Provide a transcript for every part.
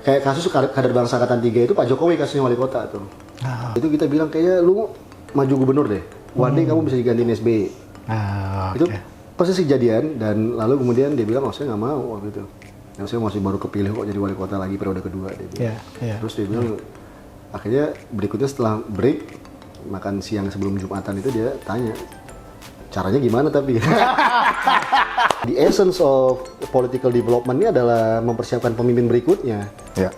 Kayak kasus kader bangsa angkatan 3 itu Pak Jokowi kasusnya wali kota tuh. Itu kita bilang kayaknya lu maju gubernur deh. One day kamu bisa digantiin SBY. Itu persis kejadian dan lalu kemudian dia bilang, saya nggak mau waktu itu. Yang saya masih baru kepilih kok jadi wali kota lagi periode kedua dia bilang. Terus dia bilang, akhirnya berikutnya setelah break makan siang sebelum Jumatan itu dia tanya, caranya gimana tapi? The essence of political development ini adalah mempersiapkan pemimpin berikutnya.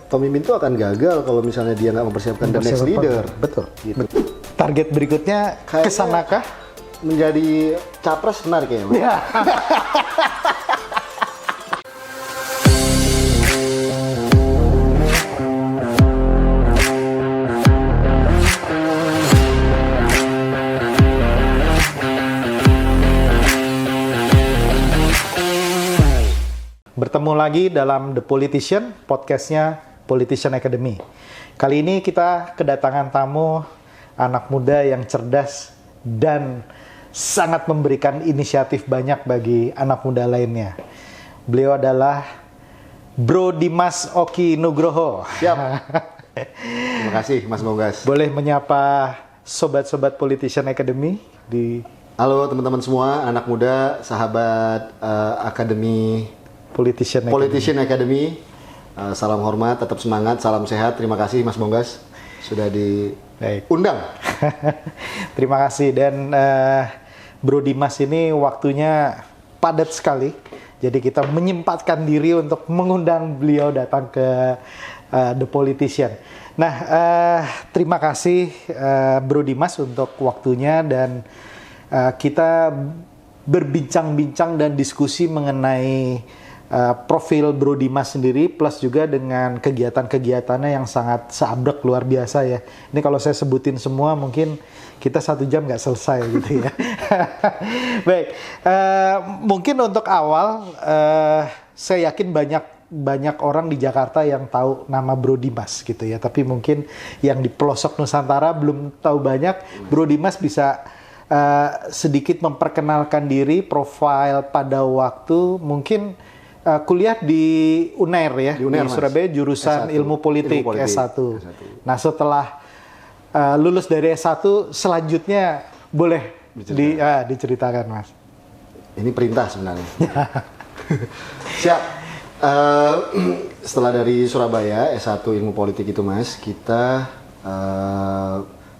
Pemimpin itu akan gagal kalau misalnya dia nggak mempersiapkan the next leader. Betul. Gitu. Target berikutnya kesanakah? Menjadi capres benar kayaknya. Bertemu lagi dalam The Politician, podcastnya Politician Academy. Kali ini kita kedatangan tamu anak muda yang cerdas dan sangat memberikan inisiatif banyak bagi anak muda lainnya. Beliau adalah Bro Dimas Oki Nugroho. Siap. Terima kasih Mas Bonggas. Boleh menyapa sobat-sobat Politician Academy di... Halo teman-teman semua, anak muda, sahabat Akademi Politician Academy. Salam hormat, tetap semangat, salam sehat. Terima kasih Mas Bonggas sudah diundang. Terima kasih dan Bro Dimas ini waktunya padat sekali. Jadi kita menyempatkan diri untuk mengundang beliau datang ke The Politician. Nah, terima kasih Bro Dimas untuk waktunya dan kita berbincang-bincang dan diskusi mengenai profil Bro Dimas sendiri plus juga dengan kegiatan-kegiatannya yang sangat seabrek luar biasa ya. Ini kalau saya sebutin semua mungkin kita 1 jam nggak selesai gitu ya. Baik, mungkin untuk awal saya yakin banyak orang di Jakarta yang tahu nama Bro Dimas gitu ya. Tapi mungkin yang di pelosok Nusantara belum tahu banyak. Bro Dimas bisa sedikit memperkenalkan diri, profil pada waktu mungkin kuliah di UNER ya, di Surabaya jurusan S1. Ilmu Politik S1. Nah setelah lulus dari S1 selanjutnya boleh diceritakan Mas. Ini perintah sebenarnya. Siap. Setelah dari Surabaya S1 Ilmu Politik itu Mas, kita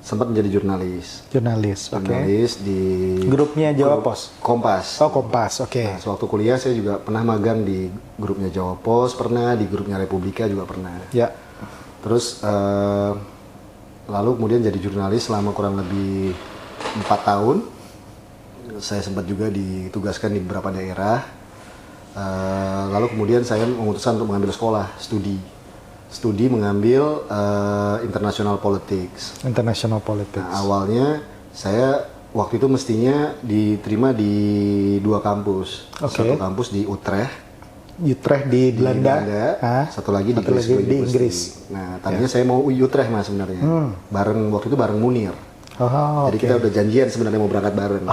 sempat menjadi jurnalis. Jurnalis di grupnya Jawa Pos. Kompas. Oh Kompas, oke. Nah, sewaktu kuliah saya juga pernah magang di grupnya Jawa Pos, pernah di grupnya Republika juga pernah. Ya. Terus lalu kemudian jadi jurnalis selama kurang lebih 4 tahun. Saya sempat juga ditugaskan di beberapa daerah. Lalu kemudian saya memutuskan untuk mengambil sekolah studi mengambil International Politics. International Politics. Nah, awalnya saya waktu itu mestinya diterima di 2 kampus. Satu kampus di Utrecht di Belanda. Satu lagi di Inggris. Nah, tadinya saya mau Utrecht Mas sebenarnya. Waktu itu bareng Munir. Jadi kita udah janjian sebenarnya mau berangkat bareng.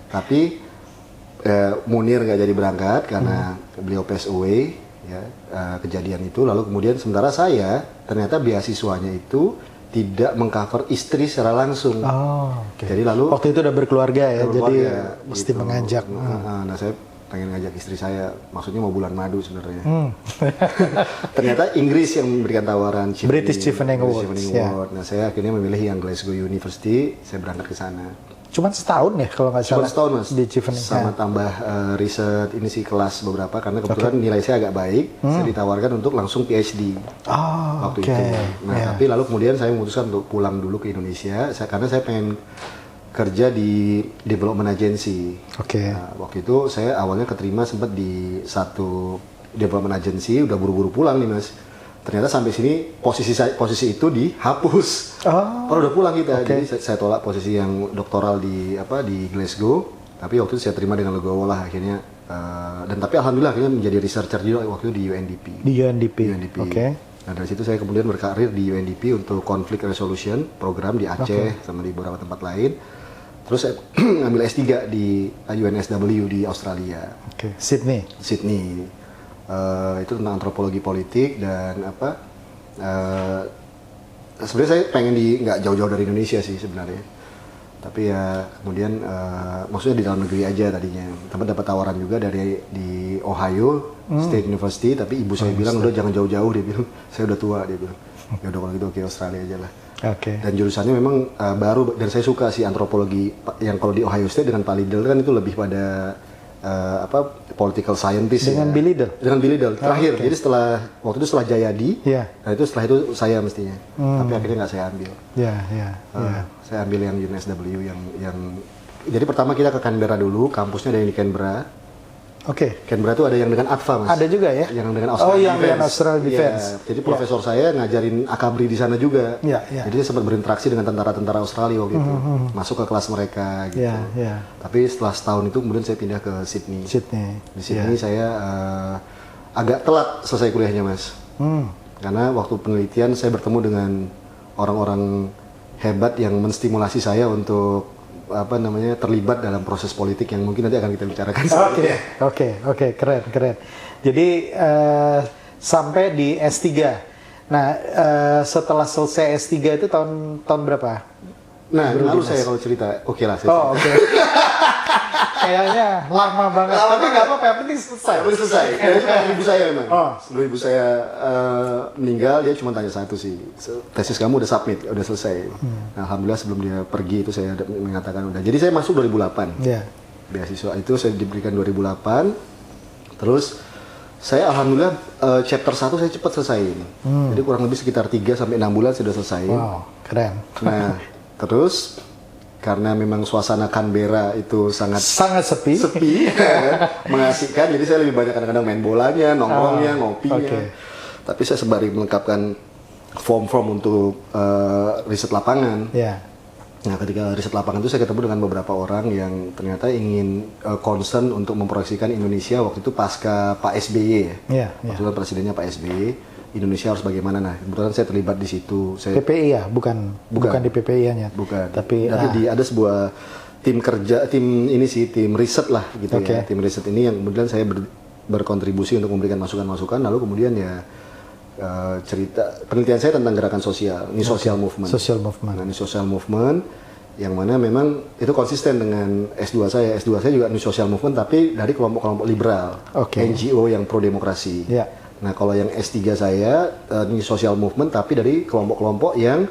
Tapi Munir nggak jadi berangkat karena beliau pass away. Ya, kejadian itu lalu kemudian sementara saya ternyata beasiswanya itu tidak mengcover istri secara langsung. Jadi lalu waktu itu udah berkeluarga ya, jadi mesti gitu. Mengajak. Nah, saya pengen ngajak istri saya, maksudnya mau bulan madu sebenarnya. Ternyata Inggris yang memberikan tawaran British Chevening Award. Nah, saya akhirnya memilih yang Glasgow University, saya berangkat ke sana. Cuman setahun ya kalau nggak salah. Cuma setahun Mas. Di Chevening. Sama tambah riset ini sih kelas beberapa karena kebetulan nilai saya agak baik, saya ditawarkan untuk langsung PhD waktu itu. Nah tapi lalu kemudian saya memutuskan untuk pulang dulu ke Indonesia, karena saya pengen kerja di development agency. Nah, waktu itu saya awalnya keterima sempat di satu development agency, udah buru-buru pulang nih Mas. Ternyata sampai sini posisi itu dihapus. Udah pulang kita. Jadi saya tolak posisi yang doktoral di Glasgow. Tapi waktu itu saya terima dengan legowo lah akhirnya. Dan tapi alhamdulillah akhirnya menjadi researcher juga waktu itu di UNDP. Di UNDP. Nah dari situ saya kemudian berkarir di UNDP untuk conflict resolution program di Aceh sama di beberapa tempat lain. Terus saya ngambil S3 di UNSW di Australia. Sydney. Itu tentang antropologi politik dan apa. Sebenarnya saya pengen nggak jauh-jauh dari Indonesia sih sebenarnya. Tapi ya kemudian maksudnya di dalam negeri aja tadinya. Tempat dapat tawaran juga di Ohio State University, tapi ibu saya bilang udah jangan jauh-jauh, dia bilang saya udah tua, dia bilang. Ya udah kalau gitu oke, Australia aja lah. Dan jurusannya memang baru, dan saya suka sih antropologi yang kalau di Ohio State dengan Pak Liddell kan itu lebih pada political scientist dengan ya. Bill Liddell? Dengan Bill Liddell, terakhir. Jadi waktu itu setelah Jayadi, nah itu setelah itu saya mestinya. Tapi akhirnya nggak saya ambil. Saya ambil yang UNSW yang jadi pertama kita ke Canberra dulu, kampusnya ada yang di Canberra. Canberra itu ada yang dengan ADVA, Mas. Ada juga ya? Yang dengan Australian Defense. Yang Australian Defense. Ya, jadi profesor saya ngajarin akabri di sana juga. Jadi saya sempat berinteraksi dengan tentara-tentara Australia waktu itu. Masuk ke kelas mereka gitu. Tapi setelah setahun itu kemudian saya pindah ke Sydney. Di Sydney saya agak telat selesai kuliahnya, Mas. Karena waktu penelitian saya bertemu dengan orang-orang hebat yang menstimulasi saya untuk terlibat dalam proses politik yang mungkin nanti akan kita bicarakan. Oke, keren. Jadi sampai di S3. Nah, setelah selesai S3 itu tahun berapa? Nah, lalu saya kalau cerita, oke lah. Kayaknya lama banget. Tapi nggak apa-apa, yang penting selesai. Itu kan ibu saya memang. Sebelum ibu saya meninggal, dia cuma tanya satu sih. Tesis kamu udah submit, udah selesai. Nah, alhamdulillah sebelum dia pergi itu saya mengatakan udah. Jadi saya masuk 2008. Beasiswa itu saya diberikan 2008. Terus saya alhamdulillah chapter 1 saya cepat selesai ini. Jadi kurang lebih sekitar 3 sampai 6 bulan sudah selesai. Wow, keren. Nah, terus karena memang suasana Canberra itu sangat sepi, mengasihkan. Jadi saya lebih banyak kadang-kadang main bolanya, nongkrongnya, ngopinya. Tapi saya sembari melengkapkan form-form untuk riset lapangan. Nah, ketika riset lapangan itu saya ketemu dengan beberapa orang yang ternyata ingin concern untuk memproyeksikan Indonesia waktu itu pasca Pak SBY ya. Waktu itu presidennya Pak SBY. Indonesia harus bagaimana? Nah, kebetulan saya terlibat di situ. PPI ya, bukan di PPI-nya. Bukan. Tapi ada sebuah tim riset lah gitu ya. Tim riset ini yang kemudian saya berkontribusi untuk memberikan masukan-masukan. Lalu kemudian ya penelitian saya tentang gerakan sosial, ini social movement. Nah, ini social movement yang mana memang itu konsisten dengan S2 saya. S2 saya juga ini social movement tapi dari kelompok-kelompok liberal, NGO yang pro demokrasi. Nah, kalau yang S3 saya ini social movement tapi dari kelompok-kelompok yang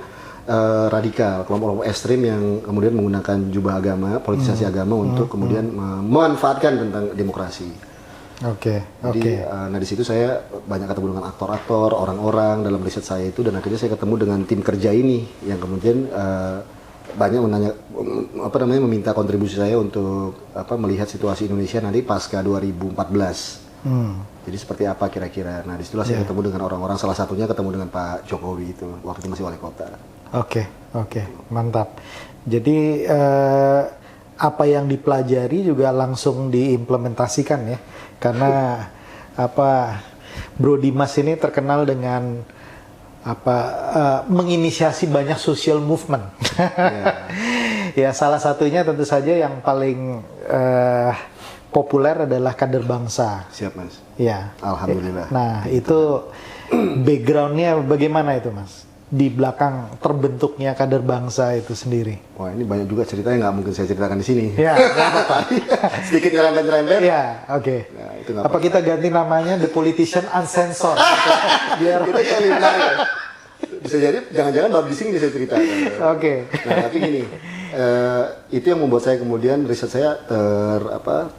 radikal, kelompok-kelompok ekstrim yang kemudian menggunakan jubah agama, politisasi agama untuk kemudian memanfaatkan tentang demokrasi. Jadi, nah di situ saya banyak ketemu dengan aktor-aktor, orang-orang dalam riset saya itu, dan akhirnya saya ketemu dengan tim kerja ini yang kemudian banyak meminta kontribusi saya untuk melihat situasi Indonesia nanti pasca 2014. Jadi seperti apa kira-kira? Nah, disitulah saya ketemu dengan orang-orang, salah satunya ketemu dengan Pak Jokowi itu, waktu itu masih wali kota. Oke, mantap. Jadi apa yang dipelajari juga langsung diimplementasikan ya, karena Bro Dimas ini terkenal dengan menginisiasi banyak social movement. Ya, salah satunya tentu saja yang paling populer adalah kader bangsa. Siap, Mas. Ya. Alhamdulillah. Nah, itu backgroundnya bagaimana itu, Mas? Di belakang terbentuknya kader bangsa itu sendiri. Wah, ini banyak juga ceritanya, nggak mungkin saya ceritakan di sini. Ya. Sedikit nyerempet-nyerempet. Ya, oke. Nah, itu apa kita ganti namanya The Politician Uncensored? Biar kita jadi menarik. Bisa jadi, jangan-jangan bab di sini saya ceritakan. Nah, tapi gini. Itu yang membuat saya kemudian riset saya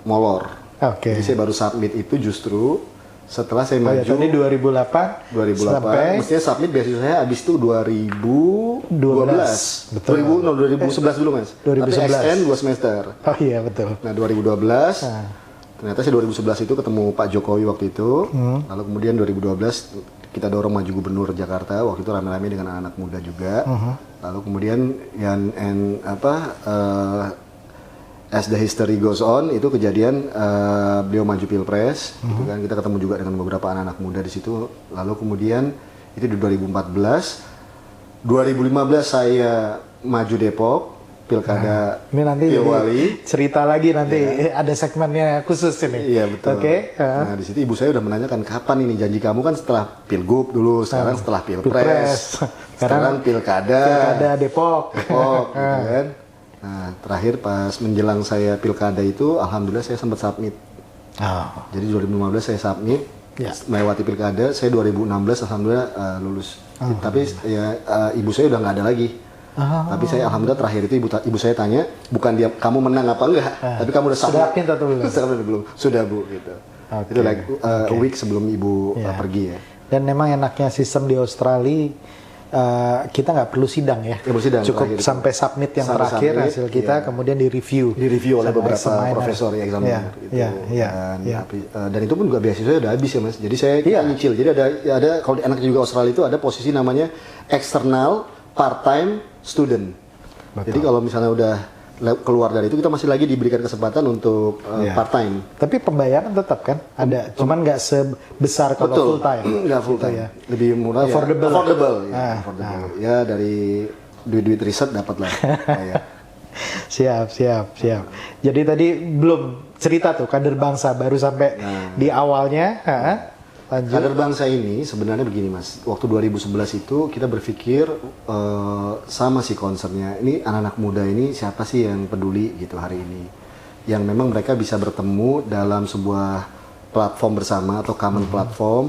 molor. Jadi saya baru submit itu justru setelah saya maju. Tadi 2008. Sampai mestinya submit beasiswa saya habis itu 2012. Betul. 2011 dulu, Mas. 2011. Tapi XN 2 semester. Oh iya, betul. Nah, 2012. Ternyata saya 2011 itu ketemu Pak Jokowi waktu itu. Lalu kemudian 2012 kita dorong maju gubernur Jakarta, waktu itu rame-rame dengan anak-anak muda juga. Lalu kemudian as the history goes on, itu kejadian beliau maju pilpres, gitu kan, kita ketemu juga dengan beberapa anak-anak muda di situ. Lalu kemudian itu di 2014, 2015 saya maju Depok, pilkada Ini nanti Pilwali. cerita lagi nanti ada segmennya khusus ini. Iya betul. Oke. Nah di situ ibu saya udah menanyakan kapan ini janji kamu kan setelah pilgub dulu, sekarang setelah pilpres, sekarang pilkada Depok. Depok, gitu kan. Nah terakhir pas menjelang saya pilkada itu, alhamdulillah saya sempat submit. Jadi 2015 saya submit, melewati pilkada, saya 2016 alhamdulillah lulus. Tapi ya ibu saya udah nggak ada lagi. Tapi saya alhamdulillah terakhir itu ibu saya tanya, bukan dia kamu menang apa enggak, tapi kamu udah submit. Sudah atau belum? Belum. Sudah Bu gitu. Itu like a week sebelum ibu pergi ya. Dan memang enaknya sistem di Australia kita nggak perlu sidang ya. Cukup sampai submit yang terakhir hasil kita, kemudian direview oleh beberapa profesor ya examiner gitu. Dan itu pun juga beasiswa udah habis ya Mas. Jadi saya nyicil. Jadi ada kalau enaknya juga Australia itu ada posisi namanya external part-time student. Betul. Jadi kalau misalnya udah keluar dari itu kita masih lagi diberikan kesempatan untuk part-time. Tapi pembayaran tetap kan ada, cuman nggak sebesar kalau full-time. Nggak full-time. Gitu ya. Lebih murah affordable. Ya dari duit riset dapat lah. Siap. Jadi tadi belum cerita tuh kader bangsa baru sampai di awalnya. Lanjut. Kader bangsa ini sebenarnya begini Mas, waktu 2011 itu kita berpikir sama sih concernnya, ini anak-anak muda ini siapa sih yang peduli gitu hari ini, yang memang mereka bisa bertemu dalam sebuah platform bersama atau common platform,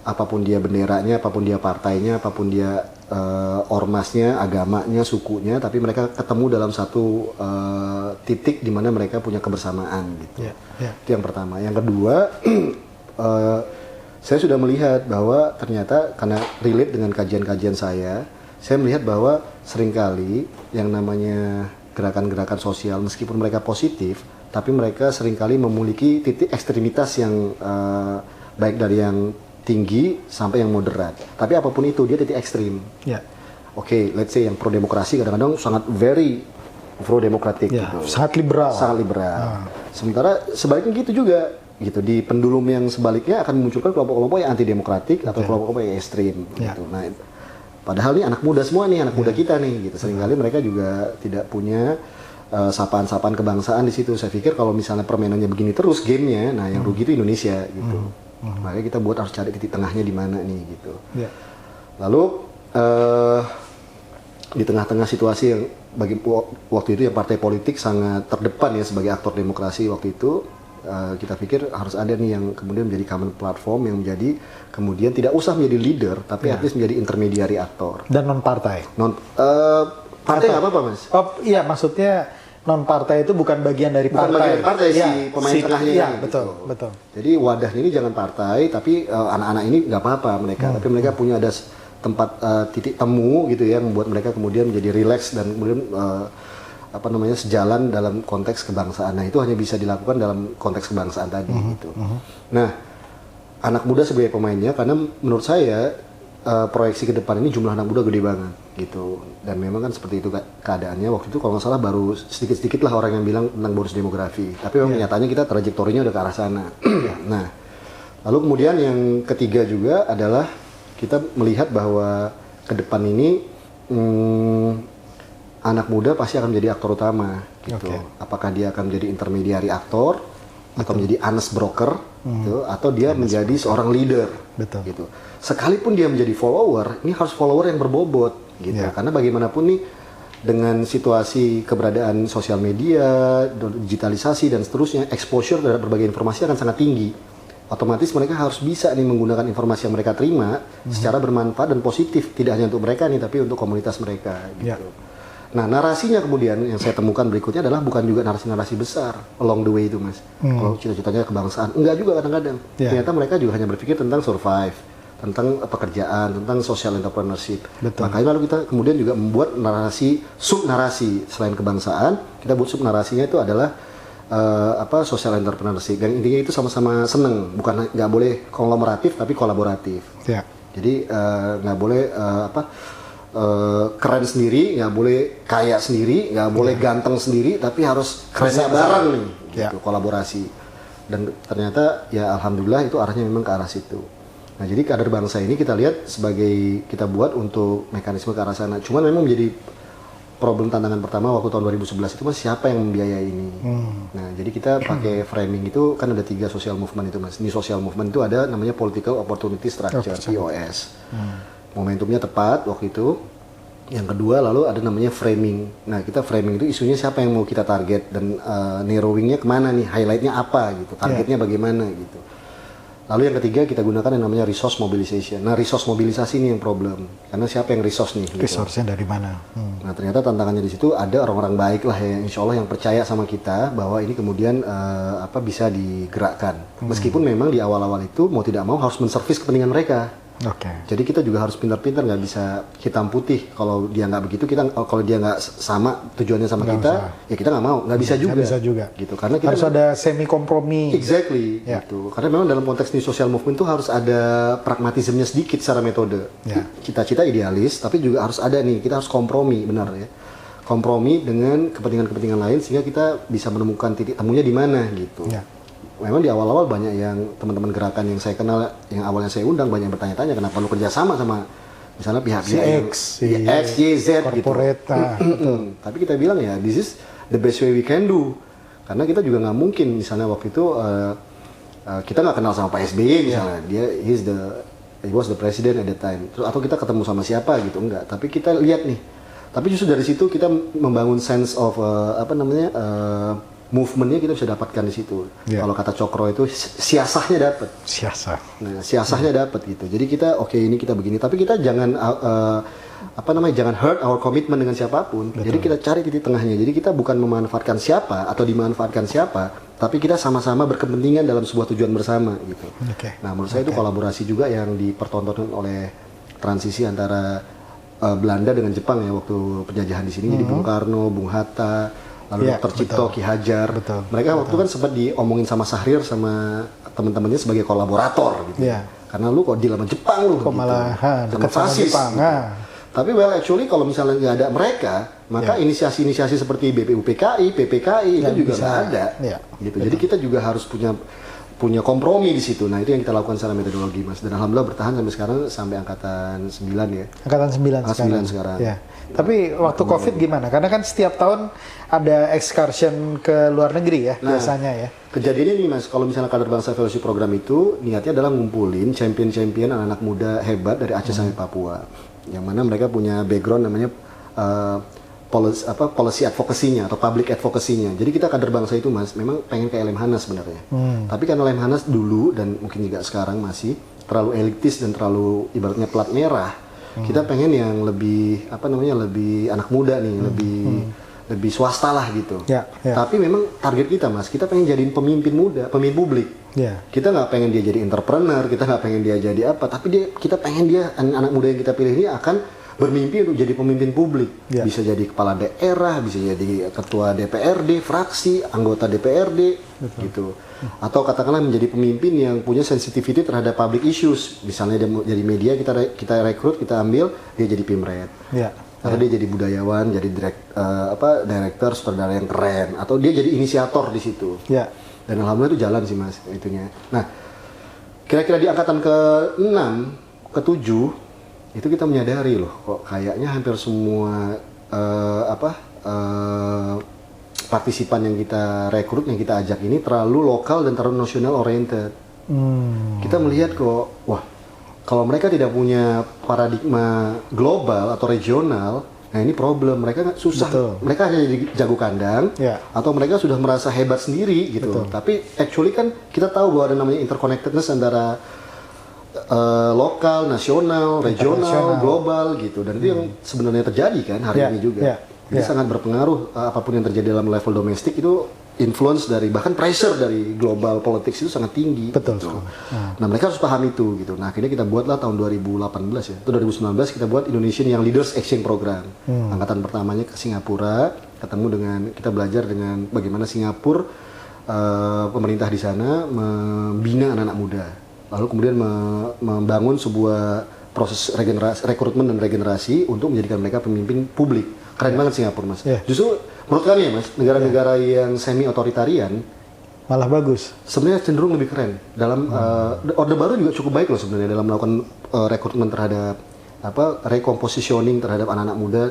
apapun dia benderanya, apapun dia partainya, apapun dia ormasnya, agamanya, sukunya, tapi mereka ketemu dalam satu titik di mana mereka punya kebersamaan gitu. Itu yang pertama. Yang kedua saya sudah melihat bahwa ternyata karena relate dengan kajian-kajian saya melihat bahwa seringkali yang namanya gerakan-gerakan sosial meskipun mereka positif, tapi mereka seringkali memiliki titik ekstremitas yang baik dari yang tinggi sampai yang moderat. Tapi apapun itu dia titik ekstrim. Oke, let's say yang pro demokrasi kadang-kadang sangat very pro demokratik gitu. Sangat liberal. Sementara sebaliknya gitu juga. Gitu di pendulum yang sebaliknya akan memunculkan kelompok-kelompok yang anti demokratik atau kelompok-kelompok yang ekstrim gitu. Nah, padahal nih anak muda semua nih, anak muda kita nih gitu. Seringkali mereka juga tidak punya sapaan-sapaan kebangsaan di situ. Saya pikir kalau misalnya permainannya begini terus gamenya, nah yang rugi itu Indonesia gitu. Makanya kita harus cari titik tengahnya di mana nih gitu. Lalu di tengah-tengah situasi yang bagi waktu itu yang partai politik sangat terdepan ya sebagai aktor demokrasi waktu itu, kita pikir harus ada nih yang kemudian menjadi common platform yang menjadi kemudian tidak usah menjadi leader tapi at least menjadi intermediary aktor dan non partai. Partai nggak apa-apa Mas? Iya maksudnya non partai itu bukan bagian dari partai. Bukan bagian dari partai si pemain tengahnya. Iya betul. Jadi wadahnya ini jangan partai tapi anak-anak ini nggak apa-apa mereka tapi mereka punya ada tempat titik temu gitu ya membuat mereka kemudian menjadi rileks dan kemudian sejalan dalam konteks kebangsaan. Nah itu hanya bisa dilakukan dalam konteks kebangsaan tadi gitu. Nah anak muda sebagai pemainnya karena menurut saya proyeksi ke depan ini jumlah anak muda gede banget gitu. Dan memang kan seperti itu keadaannya waktu itu kalau nggak salah baru sedikit-sedikit lah orang yang bilang tentang bonus demografi. Tapi memang nyatanya kita trajektorinya udah ke arah sana. Nah lalu kemudian yang ketiga juga adalah kita melihat bahwa ke depan ini anak muda pasti akan menjadi aktor utama gitu. Apakah dia akan menjadi intermediary aktor atau menjadi honest broker gitu, atau dia menjadi seorang leader gitu. Sekalipun dia menjadi follower, ini harus follower yang berbobot gitu. Karena bagaimanapun nih dengan situasi keberadaan sosial media, digitalisasi dan seterusnya, exposure terhadap berbagai informasi akan sangat tinggi. Otomatis mereka harus bisa nih menggunakan informasi yang mereka terima secara bermanfaat dan positif, tidak hanya untuk mereka nih tapi untuk komunitas mereka gitu. Nah narasinya kemudian yang saya temukan berikutnya adalah bukan juga narasi-narasi besar along the way itu Mas. Kalau cita-citanya kebangsaan, enggak juga kadang-kadang. Ternyata mereka juga hanya berpikir tentang survive, tentang pekerjaan, tentang social entrepreneurship. Makanya lalu kita kemudian juga membuat narasi, sub-narasi selain kebangsaan, kita buat sub-narasinya itu adalah social entrepreneurship. Dan intinya itu sama-sama seneng, bukan nggak boleh konglomeratif tapi kolaboratif. Jadi nggak boleh keren sendiri, nggak boleh kaya sendiri, nggak boleh ganteng sendiri, tapi harus kerennya bareng nih, gitu, kolaborasi. Dan ternyata ya alhamdulillah itu arahnya memang ke arah situ. Nah jadi kader bangsa ini kita lihat sebagai kita buat untuk mekanisme ke arah sana. Cuman memang menjadi problem tantangan pertama waktu tahun 2011 itu mas, siapa yang membiayai ini? Nah, jadi kita pakai framing itu kan ada 3 social movement itu mas. Di social movement itu ada namanya Political Opportunity Structure, POS. Momentumnya tepat waktu itu. Yang kedua lalu ada namanya framing. Nah, kita framing itu isunya siapa yang mau kita target dan narrowingnya kemana nih, highlightnya apa gitu, targetnya bagaimana gitu. Lalu yang ketiga kita gunakan yang namanya resource mobilization. Nah, resource mobilisasi ini yang problem. Karena siapa yang resource nih? Gitu. Resource-nya dari mana? Nah, ternyata tantangannya di situ ada orang-orang baik lah ya, insya Allah yang percaya sama kita bahwa ini kemudian bisa digerakkan. Meskipun memang di awal-awal itu mau tidak mau harus menservis kepentingan mereka. Jadi kita juga harus pintar-pintar, nggak bisa hitam putih. Kalau dia nggak begitu, kalau dia nggak sama tujuannya sama nggak kita, ya kita nggak mau, nggak bisa juga. Bisa juga. Gitu. Karena kita harus ada semi kompromi. Exactly. Gitu. Karena memang dalam konteks new social movement itu harus ada pragmatismenya sedikit secara metode. Cita-cita idealis, tapi juga harus ada nih, kita harus kompromi, benar ya. Kompromi dengan kepentingan-kepentingan lain sehingga kita bisa menemukan titik temunya di mana gitu. Memang di awal-awal banyak yang teman-teman gerakan yang saya kenal, yang awalnya saya undang banyak yang bertanya-tanya kenapa lu kerja sama misalnya pihak X, Y, Z gitu. Tapi kita bilang ya, this is the best way we can do. Karena kita juga nggak mungkin misalnya waktu itu kita nggak kenal sama Pak SBY misalnya, he was the president at the time. Terus, atau kita ketemu sama siapa gitu, enggak. Tapi kita lihat nih. Tapi justru dari situ kita membangun sense of movementnya kita bisa dapatkan di situ. Kalau kata Cokro itu siasahnya dapat. Nah, siasahnya dapat gitu. Jadi kita ini kita begini, tapi kita jangan jangan hurt our commitment dengan siapapun. Betul. Jadi kita cari titik tengahnya. Jadi kita bukan memanfaatkan siapa atau dimanfaatkan siapa, tapi kita sama-sama berkepentingan dalam sebuah tujuan bersama gitu. Nah, menurut saya itu kolaborasi juga yang dipertontonkan oleh transisi antara Belanda dengan Jepang ya waktu penjajahan di sini. Jadi Bung Karno, Bung Hatta, lalu Dr. Cipto, Ki Hajar, mereka waktu kan sempat diomongin sama Syahrir sama teman-temannya sebagai kolaborator gitu. Karena lu kok deal sama Jepang lu, kok malah dekat sama Jepang. Gitu. Tapi actually kalau misalnya nggak ada mereka, maka inisiasi-inisiasi seperti BPUPKI, PPKI itu juga nggak ada. Gitu. Jadi kita juga harus punya kompromi di situ. Nah, itu yang kita lakukan secara metodologi, Mas. Dan alhamdulillah bertahan sampai sekarang, sampai angkatan 9 ya. Angkatan 9 sekarang. Ya. Tapi waktu Covid gimana? Karena kan setiap tahun ada excursion ke luar negeri ya, biasanya ya. Kejadiannya ini Mas, kalau misalnya Kader Bangsa Fellowship Program itu niatnya adalah ngumpulin champion-champion anak-anak muda hebat dari Aceh sampai Papua. Yang mana mereka punya background namanya policy advocacy-nya atau public advocacy-nya. Jadi kita Kader Bangsa itu Mas, memang pengen kayak Lemhanas sebenarnya. Tapi karena Lemhanas dulu dan mungkin juga sekarang masih terlalu elitis dan terlalu ibaratnya plat merah, kita pengen yang lebih lebih anak muda nih, lebih swasta lah gitu. Tapi memang target kita Mas, kita pengen jadiin pemimpin muda, pemimpin publik. Kita nggak pengen dia jadi entrepreneur, kita nggak pengen dia jadi apa, tapi kita pengen dia anak muda yang kita pilih ini akan bermimpi untuk jadi pemimpin publik. Bisa jadi kepala daerah, bisa jadi ketua DPRD, fraksi, anggota DPRD, gitu. Atau katakanlah menjadi pemimpin yang punya sensitivity terhadap public issues. Misalnya dia jadi media, kita rekrut, kita ambil, dia jadi Pimret. Atau dia jadi budayawan, jadi director, sutradara yang keren. Atau dia jadi inisiator di situ. Dan alhamdulillah itu jalan sih Mas, itunya. Nah, kira-kira di angkatan ke-6, ke-7, itu kita menyadari loh, kok kayaknya hampir semua partisipan yang kita rekrut, yang kita ajak ini terlalu lokal dan terlalu national oriented. Kita melihat kok, wah, kalau mereka tidak punya paradigma global atau regional, nah ini problem, mereka susah. Mereka hanya jadi jago kandang, atau mereka sudah merasa hebat sendiri gitu. Tapi actually kan kita tahu bahwa ada namanya interconnectedness antara lokal, nasional, regional, global gitu. Dan itu yang sebenarnya terjadi kan hari ini juga. Jadi sangat berpengaruh apapun yang terjadi dalam level domestik itu influence dari bahkan pressure dari global politics itu sangat tinggi. Gitu. Nah, mereka harus paham itu gitu. Nah, akhirnya kita buatlah tahun 2018 ya. Atau 2019 kita buat Indonesian Young Leaders Exchange Program. Angkatan pertamanya ke Singapura, ketemu dengan kita belajar dengan bagaimana Singapura pemerintah di sana membina anak-anak muda. Lalu kemudian membangun sebuah proses rekrutmen dan regenerasi untuk menjadikan mereka pemimpin publik. Keren banget Singapura Mas. Justru menurut kami ya Mas, negara-negara yang semi otoritarian malah bagus. Sebenarnya cenderung lebih keren. Dalam Orde Baru juga cukup baik loh sebenarnya dalam melakukan rekrutmen terhadap recompositioning terhadap anak-anak muda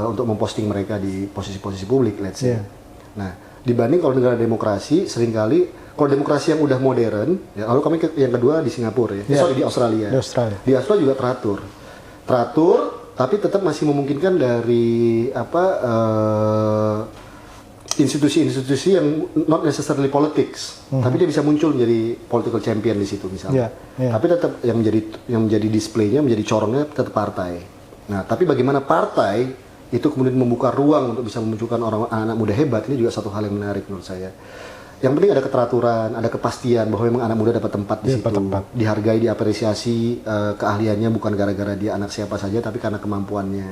untuk memposting mereka di posisi-posisi publik, let's say. Nah, dibanding kalau negara demokrasi, seringkali kalau demokrasi yang udah modern, ya, lalu kami yang kedua di Singapura ya, sorry di Australia. Di Australia juga teratur, tapi tetap masih memungkinkan dari institusi-institusi yang not necessarily politics, tapi dia bisa muncul menjadi political champion di situ misalnya. Tapi tetap yang menjadi displaynya, menjadi corongnya tetap partai. Nah, tapi bagaimana partai itu kemudian membuka ruang untuk bisa memunculkan anak muda hebat, ini juga satu hal yang menarik menurut saya. Yang penting ada keteraturan, ada kepastian bahwa memang anak muda dapat tempat di situ, dihargai, diapresiasi keahliannya bukan gara-gara dia anak siapa saja, tapi karena kemampuannya.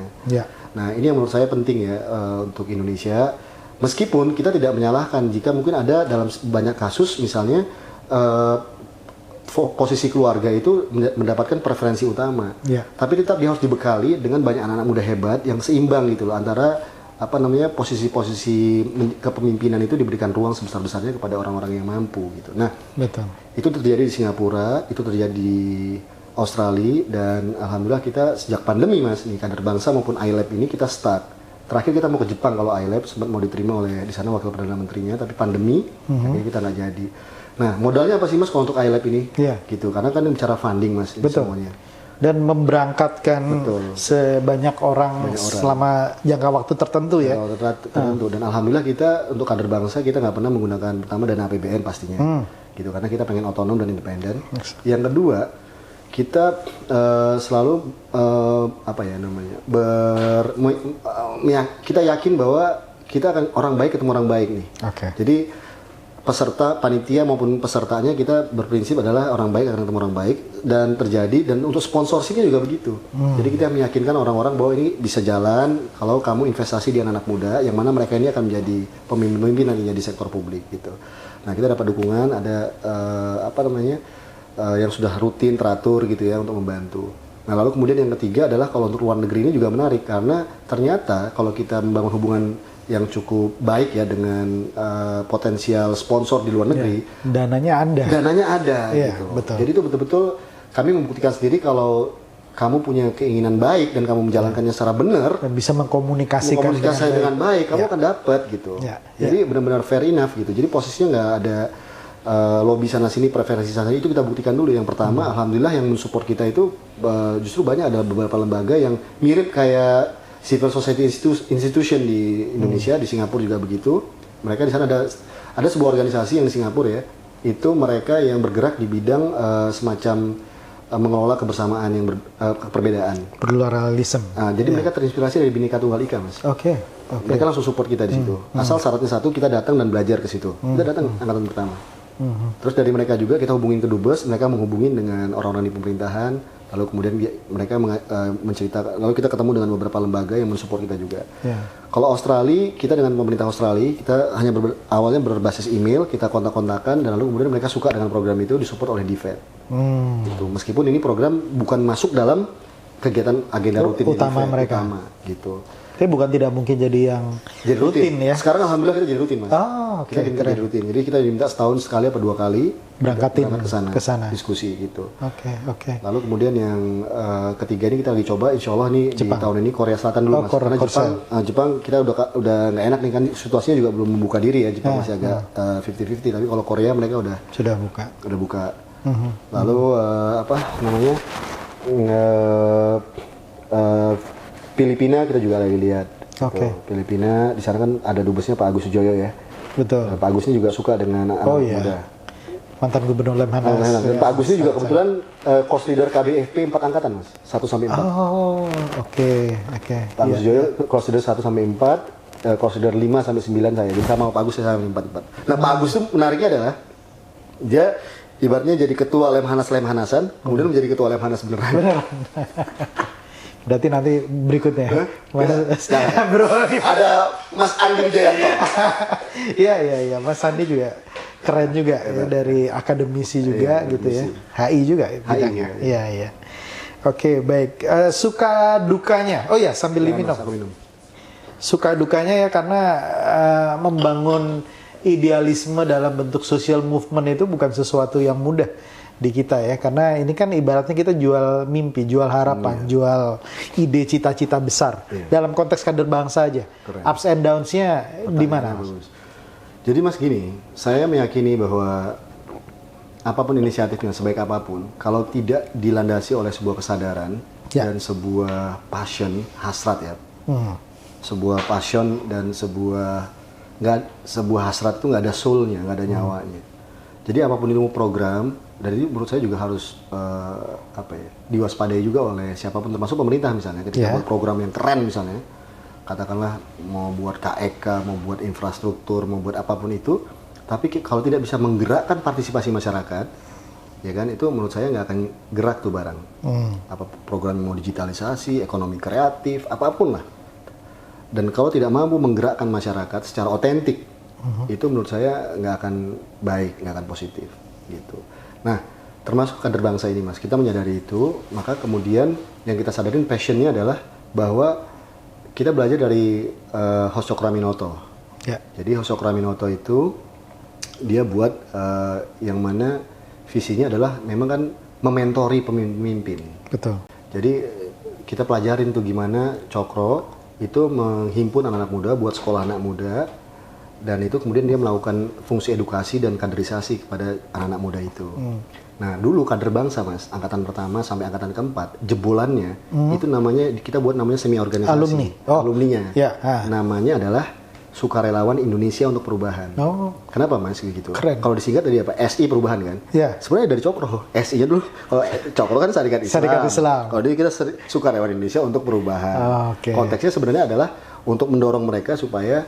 Nah, ini yang menurut saya penting ya untuk Indonesia. Meskipun kita tidak menyalahkan jika mungkin ada dalam banyak kasus misalnya posisi keluarga itu mendapatkan preferensi utama, tapi tetap dia harus dibekali dengan banyak anak-anak muda hebat yang seimbang gitu loh, antara posisi-posisi kepemimpinan itu diberikan ruang sebesar-besarnya kepada orang-orang yang mampu gitu. Nah, itu terjadi di Singapura, itu terjadi di Australia, dan alhamdulillah kita sejak pandemi Mas, nih kader bangsa maupun iLab ini kita start. Terakhir kita mau ke Jepang kalau iLab sempat mau diterima oleh di sana wakil perdana menterinya, tapi pandemi akhirnya kita nggak jadi. Nah, modalnya apa sih Mas kalau untuk iLab ini? Gitu, karena kan bicara funding Mas, ini semuanya. Dan memberangkatkan sebanyak orang selama jangka waktu tertentu ya. Tertentu. Dan alhamdulillah kita untuk kader bangsa kita nggak pernah menggunakan pertama dana APBN pastinya, gitu karena kita pengen otonom dan independen. Yang kedua kita selalu kita yakin bahwa kita akan orang baik ketemu orang baik nih. Jadi peserta, panitia maupun pesertanya kita berprinsip adalah orang baik akan ketemu orang baik, dan terjadi, dan untuk sponsorshipnya juga begitu. Jadi kita meyakinkan orang-orang bahwa ini bisa jalan kalau kamu investasi di anak-anak muda yang mana mereka ini akan menjadi pemimpin nantinya di sektor publik gitu. Nah, kita dapat dukungan, ada yang sudah rutin teratur gitu ya untuk membantu. Nah, lalu kemudian yang ketiga adalah kalau untuk luar negeri ini juga menarik karena ternyata kalau kita membangun hubungan yang cukup baik ya dengan potensial sponsor di luar negeri, dananya ada gitu. Jadi itu betul-betul kami membuktikan sendiri kalau kamu punya keinginan baik dan kamu menjalankannya secara benar dan bisa mengkomunikasikan dengan baik, kamu akan dapat gitu. Jadi benar-benar fair enough gitu. Jadi posisinya nggak ada lobby sana sini, preferensi sana, itu kita buktikan dulu. Yang pertama, alhamdulillah yang mensupport kita itu justru banyak, ada beberapa lembaga yang mirip kayak civil society institution di Indonesia, di Singapura juga begitu. Mereka di sana ada sebuah organisasi yang di Singapura ya, itu mereka yang bergerak di bidang semacam mengelola kebersamaan yang perbedaan, pluralism. Jadi mereka terinspirasi dari Bhinneka Tunggal Ika, Mas. Mereka langsung support kita di situ. Asal syaratnya satu, kita datang dan belajar ke situ. Kita datang angkatan pertama. Terus dari mereka juga kita hubungin ke Dubes, mereka menghubungin dengan orang-orang di pemerintahan, lalu kemudian mereka menceritakan, lalu kita ketemu dengan beberapa lembaga yang mensupport kita juga. Kalau Australia, kita dengan pemerintah Australia, kita hanya awalnya berbasis email, kita kontak-kontakan, dan lalu kemudian mereka suka dengan program itu, disupport oleh DFED. Gitu. Meskipun ini program bukan masuk dalam kegiatan agenda rutin utama mereka, gitu. Tapi bukan tidak mungkin jadi yang rutin ya. Sekarang alhamdulillah kita jadi rutin, Mas. Kita jadi rutin. Jadi kita diminta setahun sekali atau 2 kali berangkat ke sana diskusi gitu. Lalu kemudian yang ketiga ini kita lagi coba, insya Allah nih di tahun ini Korea Selatan dulu, Mas. Karena Jepang kita udah nggak enak nih kan, situasinya juga belum membuka diri ya. Jepang masih agak 50-50, tapi kalau Korea mereka sudah buka. Lalu Filipina kita juga lagi lihat. Filipina, di sana kan ada dubesnya Pak Agus Sujoyo ya. Betul. Pak Agus ini juga suka dengan anak muda. Mantan Gubernur Lemhanas. Dan Pak Agus ini juga kebetulan course leader KBFP 4 angkatan, Mas. 1 sampai 4. Pak Agus Sujoyo course leader 1 sampai 4, course leader 5 sampai 9 saya. Jadi sama Pak Agus saya sampai 4. Nah, Pak Agus itu menariknya adalah dia ibaratnya jadi ketua Lemhanas-Lemhanasan, kemudian menjadi ketua Lemhanas beneran. Berarti nanti berikutnya ada Mas Andi Wijayanto. Iya, Mas Andi juga keren juga ya, dari akademisi juga gitu ya. HI juga bidangnya. Iya. Oke, baik. Suka dukanya. Oh ya, sambil diminum. Suka dukanya ya karena membangun idealisme dalam bentuk social movement itu bukan sesuatu yang mudah. di kita ya, karena ini kan ibaratnya kita jual mimpi, jual harapan, jual ide cita-cita besar dalam konteks kader bangsa aja. Keren. Ups and downs-nya di mana? Jadi Mas gini, saya meyakini bahwa apapun inisiatifnya, sebaik apapun, kalau tidak dilandasi oleh sebuah kesadaran dan sebuah passion, hasrat ya, sebuah passion dan sebuah hasrat itu nggak ada soul-nya, nggak ada nyawanya. Jadi apapun ilmu program, dan ini menurut saya juga harus diwaspadai juga oleh siapapun, termasuk pemerintah misalnya, ketika buat program yang keren misalnya, katakanlah mau buat KEK, mau buat infrastruktur, mau buat apapun itu, tapi kalau tidak bisa menggerakkan partisipasi masyarakat, ya kan, itu menurut saya nggak akan gerak tuh barang. Apa program mau digitalisasi, ekonomi kreatif, apapun lah. Dan kalau tidak mampu menggerakkan masyarakat secara otentik, itu menurut saya nggak akan baik, nggak akan positif, gitu. Nah, termasuk kader bangsa ini, Mas, kita menyadari itu, maka kemudian yang kita sadarin passionnya adalah bahwa kita belajar dari Hosok Raminoto. Jadi Hosok Raminoto itu dia buat yang mana visinya adalah memang kan mementori pemimpin. Betul. Jadi kita pelajarin tuh gimana Cokro itu menghimpun anak-anak muda, buat sekolah anak muda, dan itu kemudian dia melakukan fungsi edukasi dan kaderisasi kepada anak-anak muda itu. Nah dulu kader bangsa, Mas, angkatan pertama sampai angkatan keempat, jebolannya itu namanya, kita buat namanya semi organisasi. Alumninya. Namanya adalah Sukarelawan Indonesia untuk Perubahan. Kenapa, Mas, gitu? Kalau disingkat dari apa? SI Perubahan kan? Sebenarnya dari Cokro. SI-nya dulu. Kalau Cokro kan Syarikat Islam. Kalau dia kita Sukarelawan Indonesia untuk Perubahan. Konteksnya sebenarnya adalah untuk mendorong mereka supaya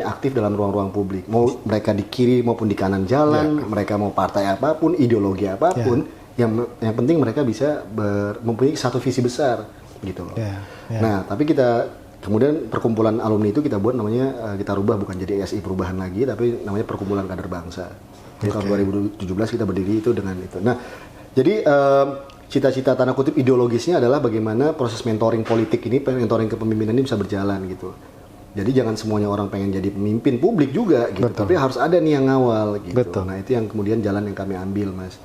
aktif dalam ruang-ruang publik. Mau mereka di kiri maupun di kanan jalan, mereka mau partai apapun, ideologi apapun, yang penting mereka bisa mempunyai satu visi besar, gitu loh. Nah, tapi kita kemudian perkumpulan alumni itu kita buat namanya, kita rubah bukan jadi SI Perubahan lagi, tapi namanya Perkumpulan Kader Bangsa. Jadi tahun 2017 kita berdiri itu dengan itu. Nah, jadi cita-cita tanda kutip ideologisnya adalah bagaimana proses mentoring politik ini, mentoring kepemimpinan ini bisa berjalan gitu. Jadi jangan semuanya orang pengen jadi pemimpin publik juga gitu, tapi harus ada nih yang ngawal gitu. Nah itu yang kemudian jalan yang kami ambil, Mas.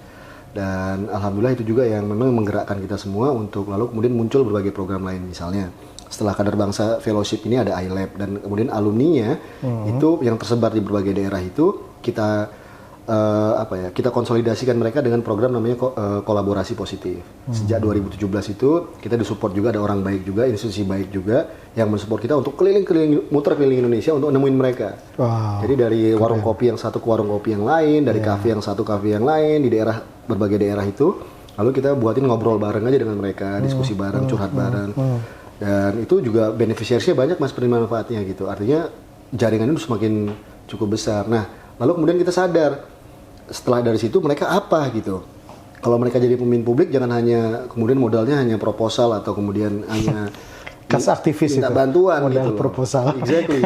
Dan alhamdulillah itu juga yang memang menggerakkan kita semua untuk lalu kemudian muncul berbagai program lain. Misalnya setelah Kader Bangsa Fellowship ini ada iLab, dan kemudian alumninya itu yang tersebar di berbagai daerah itu kita kita konsolidasikan mereka dengan program namanya kolaborasi positif. Sejak 2017 itu kita disupport juga, ada orang baik juga, institusi baik juga yang mensupport kita untuk muter keliling Indonesia untuk nemuin mereka. Jadi dari warung kopi yang satu ke warung kopi yang lain, dari kafe yang satu kafe yang lain di daerah, berbagai daerah itu, lalu kita buatin ngobrol bareng aja dengan mereka, diskusi bareng, curhat bareng. Dan itu juga beneficiaries-nya banyak, Mas, penerima manfaatnya gitu. Artinya jaringan itu semakin cukup besar. Nah, lalu kemudian kita sadar setelah dari situ mereka apa gitu. Kalau mereka jadi pemimpin publik, jangan hanya kemudian modalnya hanya proposal atau kemudian hanya kas aktivis minta itu bantuan modal gitu. Proposal. Exactly.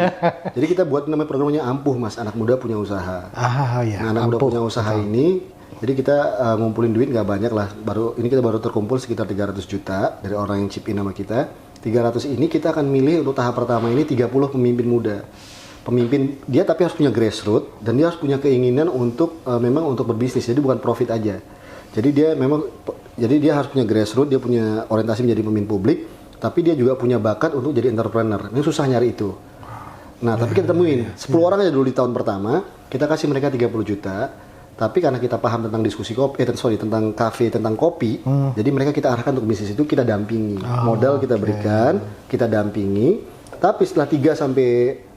Jadi kita buat namanya programnya Ampuh, Mas, anak muda punya usaha. Nah, anak muda punya usaha ini, jadi kita ngumpulin duit nggak banyak lah. Kita baru terkumpul sekitar 300 juta dari orang yang chip in sama kita. 300 ini kita akan milih untuk tahap pertama ini 30 pemimpin muda. Pemimpin dia tapi harus punya grassroots dan dia harus punya keinginan untuk memang untuk berbisnis, jadi bukan profit aja. Jadi dia harus punya grassroots, dia punya orientasi menjadi pemimpin publik, tapi dia juga punya bakat untuk jadi entrepreneur. Ini susah nyari itu. Nah, tapi kita temuin 10 orang aja dulu di tahun pertama, kita kasih mereka 30 juta. Tapi karena kita paham tentang diskusi tentang kafe, tentang kopi, jadi mereka kita arahkan untuk bisnis itu, kita dampingi. Modal kita berikan, kita dampingi. Tapi setelah 3 sampai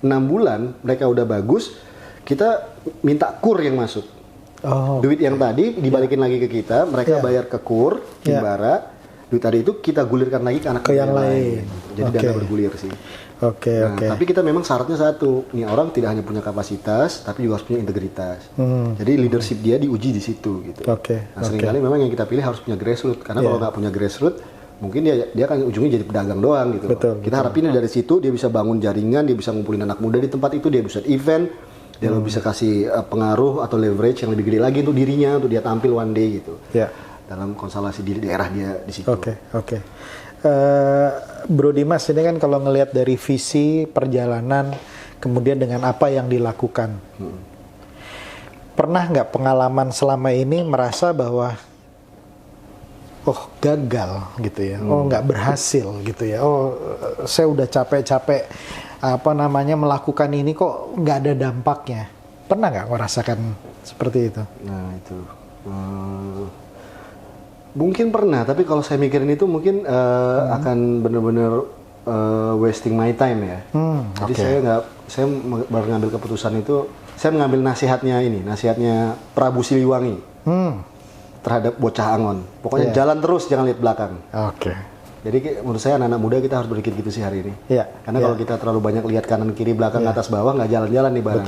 6 bulan mereka udah bagus, kita minta kur yang masuk. Duit yang tadi dibalikin lagi ke kita, mereka bayar ke kur, Himbara. Duit tadi itu kita gulirkan lagi ke anak yang lain. Jadi dana bergulir sih. Tapi kita memang syaratnya satu, nih orang tidak hanya punya kapasitas, tapi juga harus punya integritas. Jadi leadership dia diuji di situ gitu. Nah, seringkali memang yang kita pilih harus punya grassroots, karena kalau nggak punya grassroots, mungkin dia akan ujungnya jadi pedagang doang gitu. Kita harapin dari situ dia bisa bangun jaringan, dia bisa ngumpulin anak muda di tempat itu, dia bisa event, dia bisa kasih pengaruh atau leverage yang lebih gede lagi untuk dirinya, untuk dia tampil one day gitu. Dalam konstelasi di daerah dia di situ. Bro Dimas, ini kan kalau ngelihat dari visi perjalanan, kemudian dengan apa yang dilakukan, pernah nggak pengalaman selama ini merasa bahwa gagal gitu ya, nggak berhasil gitu ya, saya udah capek-capek melakukan ini kok nggak ada dampaknya. Pernah nggak merasakan seperti itu? Nah itu mungkin pernah, tapi kalau saya mikirin itu mungkin akan benar-benar wasting my time ya. Jadi saya baru ngambil keputusan itu, saya mengambil nasihatnya Prabu Siliwangi terhadap bocah Angon. Pokoknya jalan terus, jangan lihat belakang. Jadi menurut saya anak-anak muda kita harus berpikir gitu sih hari ini. Karena kalau kita terlalu banyak lihat kanan kiri belakang atas bawah, nggak jalan-jalan nih barang.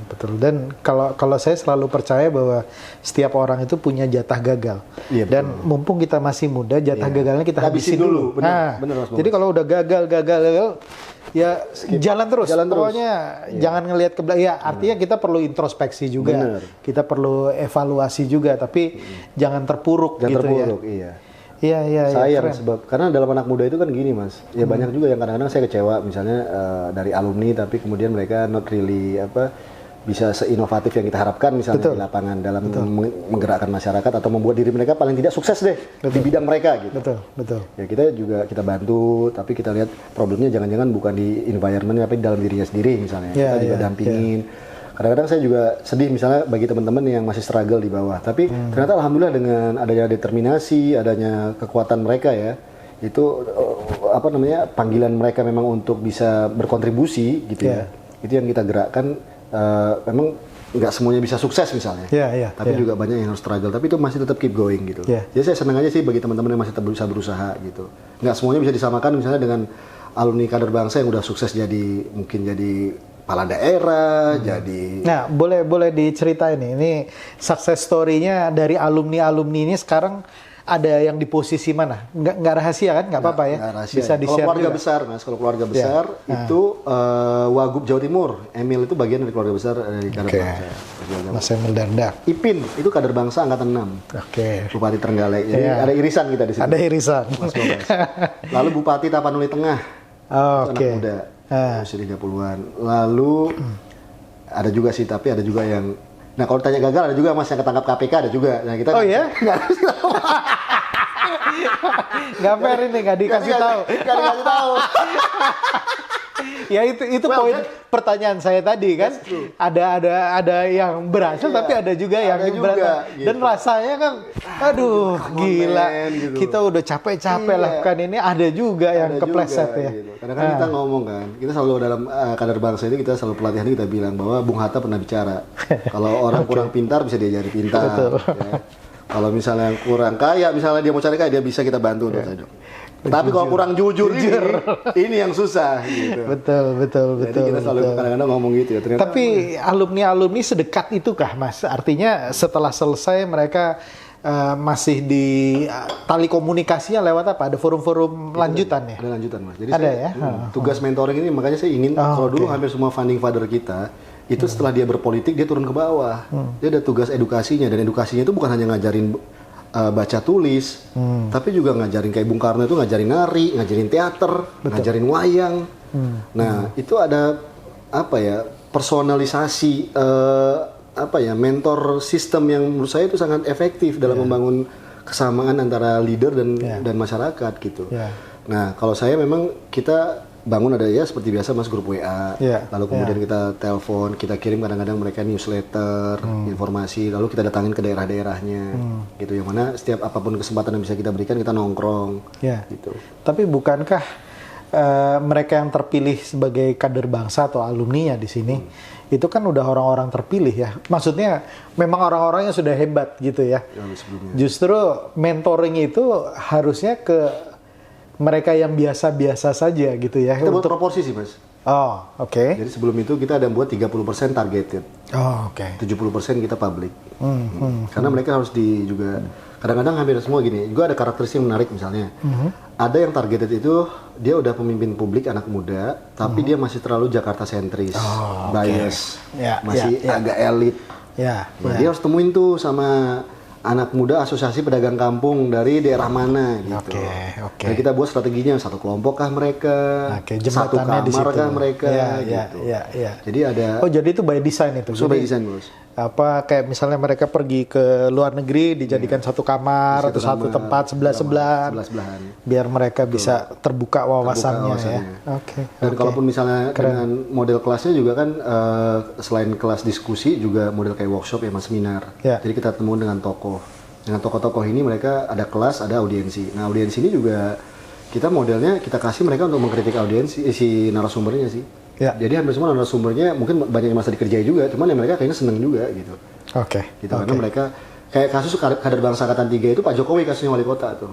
Betul. Dan kalau saya selalu percaya bahwa setiap orang itu punya jatah gagal. Dan mumpung kita masih muda, jatah gagalnya kita habisin dulu. Benar, Mas. Jadi kalau udah gagal, ya jalan terus. Pokoknya jangan ngelihat ke belakang. Ya artinya kita perlu introspeksi juga. Kita perlu evaluasi juga, tapi jangan terpuruk Iya. Sayang sebab karena dalam anak muda itu kan gini Mas. Ya banyak juga yang kadang-kadang saya kecewa misalnya dari alumni tapi kemudian mereka not really bisa seinovatif yang kita harapkan misalnya di lapangan dalam menggerakkan masyarakat atau membuat diri mereka paling tidak sukses deh di bidang mereka gitu. Betul. Ya kita bantu tapi kita lihat problemnya jangan-jangan bukan di environment tapi di dalam dirinya sendiri misalnya. Kita juga dampingin. Kadang-kadang saya juga sedih misalnya bagi teman-teman yang masih struggle di bawah. Tapi ternyata alhamdulillah dengan adanya determinasi, adanya kekuatan mereka ya, itu panggilan mereka memang untuk bisa berkontribusi gitu ya. Itu yang kita gerakkan. Memang nggak semuanya bisa sukses misalnya. Tapi juga banyak yang harus struggle. Tapi itu masih tetap keep going gitu. Jadi saya senang aja sih bagi teman-teman yang masih tetap berusaha gitu. Nggak semuanya bisa disamakan misalnya dengan alumni kader bangsa yang udah sukses mungkin jadi kepala daerah, jadi... Nah, boleh diceritain nih, ini success story-nya dari alumni-alumni ini sekarang ada yang di posisi mana? Nggak rahasia kan? Nggak apa-apa ya? Nggak rahasia. Bisa di-share kalau keluarga juga. Besar, Mas, kalau keluarga besar itu Wagub Jawa Timur. Emil itu bagian dari keluarga besar dari kader bangsa. Mas Emil Dardak. Ipin itu kader bangsa angkatan 6. Bupati Trenggalek. Jadi ada irisan kita di sini. Ada irisan. Mas Gomez. Lalu Bupati Tapanuli Tengah. Anak muda. Usia 30-an. Lalu ada juga sih, tapi ada juga yang... Nah kalau tanya gagal ada juga Mas yang ketangkap KPK ada juga. Nah kita nggak fair ini, nggak dikasih tahu. Nggak dikasih tahu. Ya itu poin pertanyaan saya tadi kan. Ada yang berhasil tapi ada juga yang berat. Gitu. Dan rasanya kan aduh gila. Gitu. Kita udah capek-capek lakukan ini, ada juga yang kepleset ya. Gitu. Kadang-kadang kita ngomong kan, kita selalu dalam kader bangsa ini kita selalu pelatihan kita bilang bahwa Bung Hatta pernah bicara. Kalau orang kurang pintar bisa diajari pintar. Ya. Kalau misalnya kurang kaya, misalnya dia mau cari kaya, dia bisa kita bantu untuk saya. Tapi kalau kurang jujur. Ini yang susah gitu. Betul. Jadi kita selalu kadang-kadang ngomong gitu ya. Ternyata tapi alumni sedekat itukah Mas? Artinya setelah selesai mereka masih di tali komunikasinya lewat apa? Ada forum-forum lanjutan ya? Ada lanjutan Mas. Jadi ada ya? Tugas mentoring ini makanya saya ingin kalau dulu hampir semua founding father kita itu setelah dia berpolitik dia turun ke bawah. Dia ada tugas edukasinya dan edukasinya itu bukan hanya ngajarin baca tulis, tapi juga ngajarin kayak Bung Karno itu ngajarin nari, ngajarin teater, ngajarin wayang. Nah itu ada personalisasi mentor sistem yang menurut saya itu sangat efektif dalam membangun kesamaan antara leader dan masyarakat gitu. Nah kalau saya memang kita bangun ada ya seperti biasa Mas grup WA, lalu kemudian kita telepon, kita kirim kadang-kadang mereka newsletter, informasi, lalu kita datangin ke daerah-daerahnya, gitu. Yang mana setiap apapun kesempatan yang bisa kita berikan kita nongkrong, gitu. Tapi bukankah mereka yang terpilih sebagai kader bangsa atau alumni di sini, itu kan udah orang-orang terpilih ya? Maksudnya memang orang-orang yang sudah hebat gitu ya? Justru mentoring itu harusnya ke mereka yang biasa-biasa saja gitu ya. Kita buat proporsi sih Mas. Jadi sebelum itu kita ada buat 30% targeted. 70% kita public. Karena mereka harus juga kadang-kadang hampir semua gini. Juga ada karakteristik yang menarik misalnya. Ada yang targeted itu dia udah pemimpin publik anak muda, tapi dia masih terlalu Jakarta sentris, bias, masih agak elit. Dia harus temuin tuh sama anak muda asosiasi pedagang kampung dari daerah mana gitu. Dan kita buat strateginya satu kelompok kah mereka, satu kamar kah mereka gitu. Jadi ada. Jadi itu by design itu. By design Bos. kayak misalnya mereka pergi ke luar negeri dijadikan satu kamar atau satu tempat sebelah-sebelahan biar mereka bisa terbuka wawasannya ya. Oke. Dan kalaupun misalnya dengan model kelasnya juga kan selain kelas diskusi juga model kayak workshop ya, seminar. Jadi kita temu dengan tokoh. Dengan tokoh-tokoh ini mereka ada kelas, ada audiensi. Nah, audiensi ini juga kita modelnya kita kasih mereka untuk mengkritik audiensi si narasumbernya sih. Jadi hampir semua narasumbernya mungkin banyak yang masa dikerjai juga, cuman ya mereka kayaknya seneng juga gitu. Gitu karena mereka kayak kasus kader bangsa angkatan 3 itu Pak Jokowi kasusnya wali kota tuh.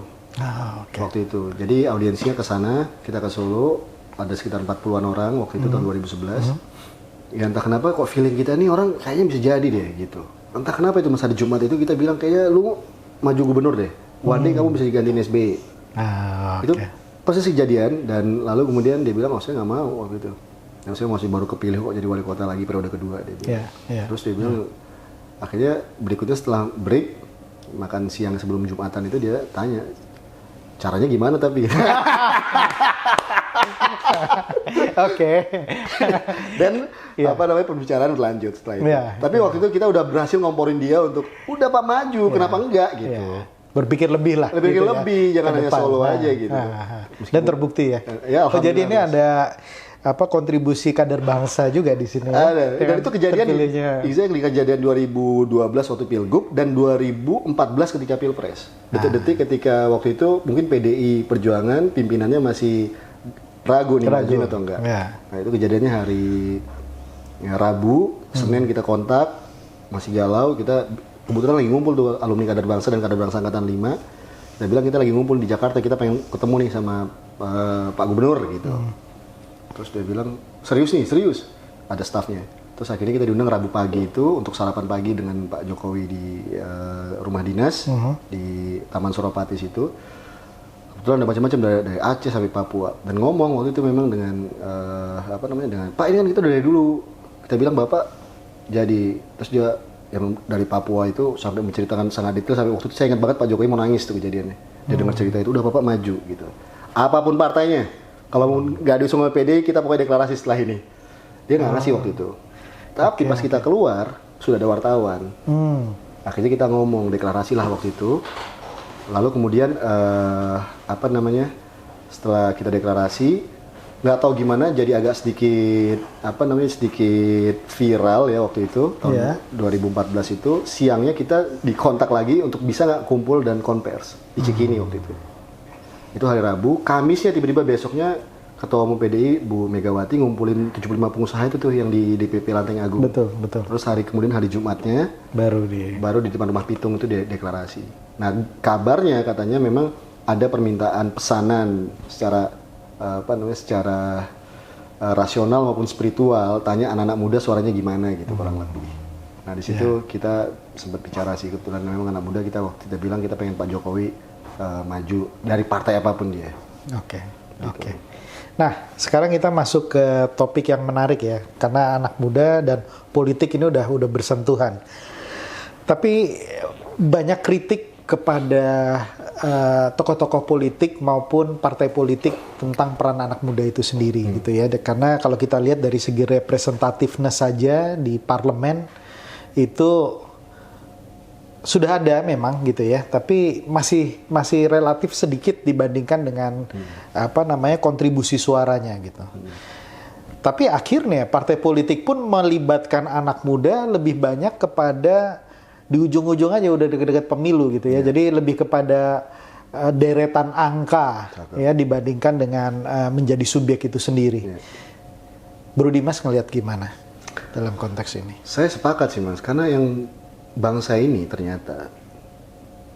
Waktu itu. Jadi audiensinya ke sana, kita ke Solo, ada sekitar 40-an orang waktu itu tahun 2011. Ya entah kenapa kok feeling kita nih orang kayaknya bisa jadi deh gitu. Entah kenapa itu masa di Jumat itu kita bilang kayaknya lu maju gubernur deh. One day kamu bisa digantiin SBY. Itu persis kejadian dan lalu kemudian dia bilang, saya nggak mau waktu itu. Saya masih baru kepilih kok jadi wali kota lagi periode kedua dia bilang. Terus dia bilang akhirnya berikutnya setelah break makan siang sebelum Jumatan itu dia tanya caranya gimana tapi dan pembicaraan berlanjut setelah itu. Tapi waktu itu kita udah berhasil ngomporin dia untuk udah Pak maju, kenapa enggak gitu. Berpikir lebih lah. Berpikir lebih, jangan hanya Solo aja gitu. Dan terbukti ya. Jadi ini ada kontribusi kader bangsa juga di sini. Ada. Dan itu kejadian kejadian 2012 waktu Pilgub dan 2014 ketika Pilpres. Detik-detik ketika waktu itu mungkin PDI Perjuangan pimpinannya masih ragu nih maju atau enggak. Nah, itu kejadiannya hari Rabu, Senin kita kontak, masih galau, kita kebetulan lagi ngumpul tuh alumni kader bangsa dan kader bangsa angkatan 5. Dia bilang kita lagi ngumpul di Jakarta, kita pengen ketemu nih sama Pak Gubernur gitu. Terus dia bilang, serius, ada stafnya. Terus akhirnya kita diundang Rabu pagi itu untuk sarapan pagi dengan Pak Jokowi di rumah dinas di Taman Suropati situ. Kebetulan ada macam-macam dari Aceh sampai Papua. Dan ngomong waktu itu memang dengan dengan Pak, ini kan kita dari dulu. Kita bilang Bapak jadi, terus dia yang dari Papua itu sampai menceritakan sangat detail sampai waktu itu saya ingat banget Pak Jokowi mau nangis tuh kejadiannya. Dia dengar cerita itu, udah Bapak maju gitu. Apapun partainya. Kalau nggak diusung oleh PDI, kita pokoknya deklarasi setelah ini. Dia nggak ngasih waktu itu. Tapi pas kita keluar, sudah ada wartawan. Akhirnya kita ngomong, deklarasi lah waktu itu. Lalu kemudian, setelah kita deklarasi, nggak tahu gimana, jadi agak sedikit viral ya waktu itu, tahun 2014 itu. Siangnya kita dikontak lagi untuk bisa nggak kumpul dan konvers di Cikini waktu itu. Itu hari Rabu, Kamisnya tiba-tiba besoknya Ketua Umum PDI Bu Megawati ngumpulin 75 pengusaha itu tuh yang di DPP Lanteng Agung. Betul. Terus kemudian hari Jumatnya baru di depan rumah Pitung itu deklarasi. Nah, kabarnya katanya memang ada permintaan pesanan secara secara rasional maupun spiritual, tanya anak-anak muda suaranya gimana gitu kurang lebih. Nah, di situ kita sempat bicara sih, kebetulan memang anak muda kita waktu kita bilang kita pengen Pak Jokowi maju dari partai apapun dia. Oke. Nah, sekarang kita masuk ke topik yang menarik ya, karena anak muda dan politik ini udah bersentuhan. Tapi banyak kritik kepada tokoh-tokoh politik maupun partai politik tentang peran anak muda itu sendiri gitu ya. Karena kalau kita lihat dari segi representativeness saja di parlemen itu sudah ada memang gitu ya, tapi masih relatif sedikit dibandingkan dengan kontribusi suaranya gitu. Tapi akhirnya partai politik pun melibatkan anak muda lebih banyak kepada di ujung-ujung aja udah dekat-dekat pemilu gitu ya. Jadi lebih kepada deretan angka ya dibandingkan dengan menjadi subjek itu sendiri. Bro Dimas ngelihat gimana dalam konteks ini? Saya sepakat sih Mas, karena yang bangsa ini ternyata,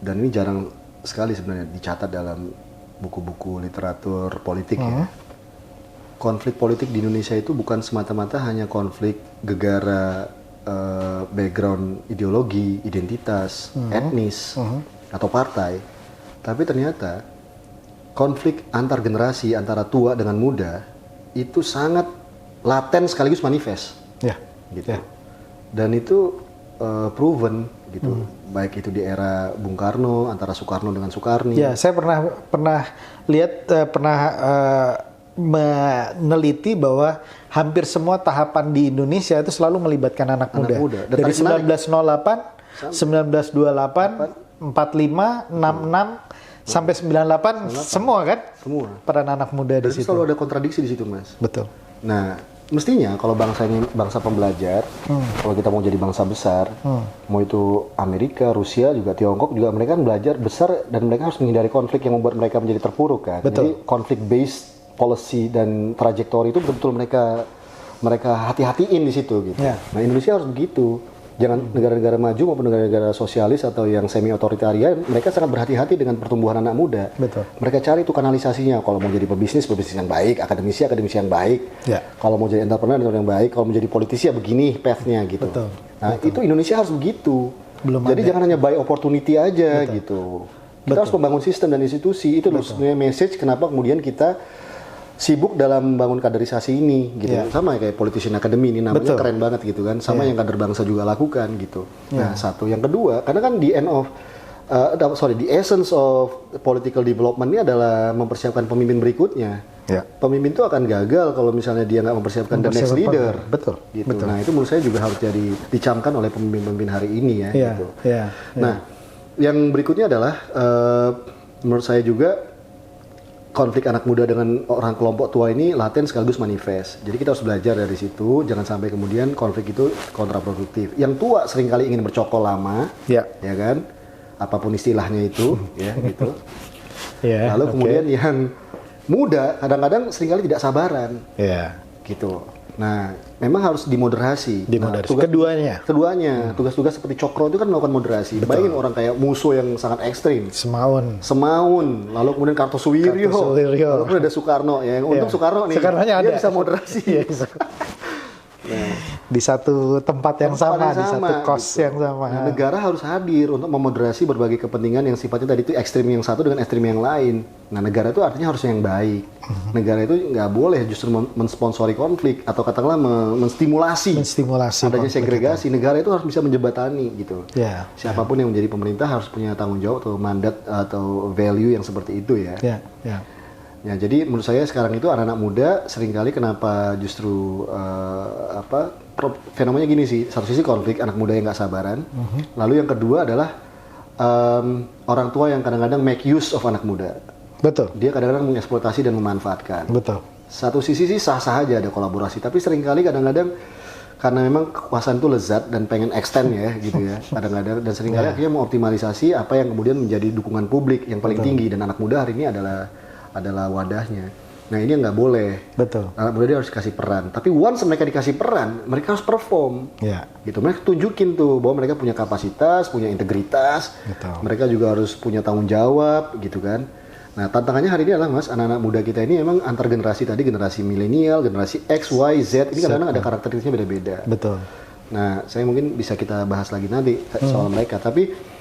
dan ini jarang sekali sebenarnya dicatat dalam buku-buku literatur politik ya. Konflik politik di Indonesia itu bukan semata-mata hanya konflik gegara background ideologi, identitas, etnis, atau partai. Tapi ternyata konflik antar generasi, antara tua dengan muda, itu sangat laten sekaligus manifest. Gitu. Dan itu proven gitu, baik itu di era Bung Karno, antara Soekarno dengan Soekarni. Ya, saya pernah lihat, meneliti bahwa hampir semua tahapan di Indonesia itu selalu melibatkan anak muda. Dari 1908, 1928, 45, 66 sampai 98 semua kan? Semua. Peran anak muda di situ. Selalu ada kontradiksi di situ, Mas. Betul. Nah, mestinya kalau bangsa ini bangsa pembelajar, kalau kita mau jadi bangsa besar, mau itu Amerika, Rusia, juga Tiongkok, juga mereka kan belajar besar dan mereka harus menghindari konflik yang membuat mereka menjadi terpuruk kan. Betul. Jadi konflik based policy dan trajektori itu betul-betul mereka hati-hatiin di situ gitu. Ya. Nah, Indonesia harus begitu. Jangan negara-negara maju maupun negara-negara sosialis atau yang semi otoritarian, mereka sangat berhati-hati dengan pertumbuhan anak muda. Betul. Mereka cari itu kanalisasinya. Kalau mau jadi pebisnis yang baik, akademisi yang baik. Ya. Kalau mau jadi entrepreneur yang baik, kalau mau jadi politisi ya begini path-nya gitu. Betul. Nah, itu Indonesia harus begitu. Jadi jangan hanya by opportunity aja gitu. Kita harus membangun sistem dan institusi. Itu sebenarnya message kenapa kemudian kita sibuk dalam membangun kaderisasi ini gitu. Sama kayak Politician Academy ini namanya keren banget gitu kan. Sama yang kader bangsa juga lakukan gitu. Nah, satu. Yang kedua, karena kan the essence of political development ini adalah mempersiapkan pemimpin berikutnya. Pemimpin itu akan gagal kalau misalnya dia nggak mempersiapkan the next leader. Betul. Gitu. Betul. Nah, itu menurut saya juga harus jadi dicamkan oleh pemimpin-pemimpin hari ini ya. Gitu. Nah, yang berikutnya adalah menurut saya juga konflik anak muda dengan orang kelompok tua ini laten sekaligus manifest. Jadi kita harus belajar dari situ, jangan sampai kemudian konflik itu kontraproduktif. Yang tua seringkali ingin bercokol lama, ya kan? Apapun istilahnya itu, ya gitu. Lalu kemudian yang muda kadang-kadang seringkali tidak sabaran, gitu. Nah, memang harus dimoderasi. Nah, keduanya, tugas-tugas seperti Cokro itu kan melakukan moderasi. Bayangin orang kayak Musuh yang sangat ekstrim. Semaun. Lalu kemudian Kartosuwiryo. Lalu kemudian ada Soekarno. Ya, yang untung Soekarno nih. Dia bisa moderasi. Di satu tempat yang sama, di satu kos gitu. Yang sama. Nah, negara harus hadir untuk memoderasi berbagai kepentingan yang sifatnya tadi itu ekstrim yang satu dengan ekstrim yang lain. Nah, negara itu artinya harus yang baik. Negara itu nggak boleh justru mensponsori konflik atau katakanlah menstimulasi adanya segregasi. Negara itu harus bisa menjembatani gitu. Siapapun yang menjadi pemerintah harus punya tanggung jawab atau mandat atau value yang seperti itu ya. Ya, jadi menurut saya sekarang itu anak-anak muda seringkali kenapa justru fenomenanya gini sih, satu sisi konflik anak muda yang nggak sabaran, lalu yang kedua adalah orang tua yang kadang-kadang make use of anak muda. Betul. Dia kadang-kadang mengeksploitasi dan memanfaatkan. Betul. Satu sisi sih sah-sah aja ada kolaborasi, tapi seringkali kadang-kadang karena memang kekuasaan itu lezat dan pengen extend ya gitu ya kadang-kadang dan seringkali akhirnya mengoptimalisasi apa yang kemudian menjadi dukungan publik yang paling tinggi dan anak muda hari ini adalah wadahnya. Nah, ini yang nggak boleh. Betul. Anak muda dia harus dikasih peran. Tapi once mereka dikasih peran, mereka harus perform. Gitu. Mereka tunjukin tuh bahwa mereka punya kapasitas, punya integritas. Betul. Mereka juga harus punya tanggung jawab, gitu kan. Nah, tantangannya hari ini adalah, Mas, anak-anak muda kita ini memang antar generasi tadi, generasi milenial, generasi X, Y, Z, ini kadang-kadang ada karakteristiknya beda-beda. Betul. Nah, saya mungkin bisa kita bahas lagi nanti soal mereka. Tapi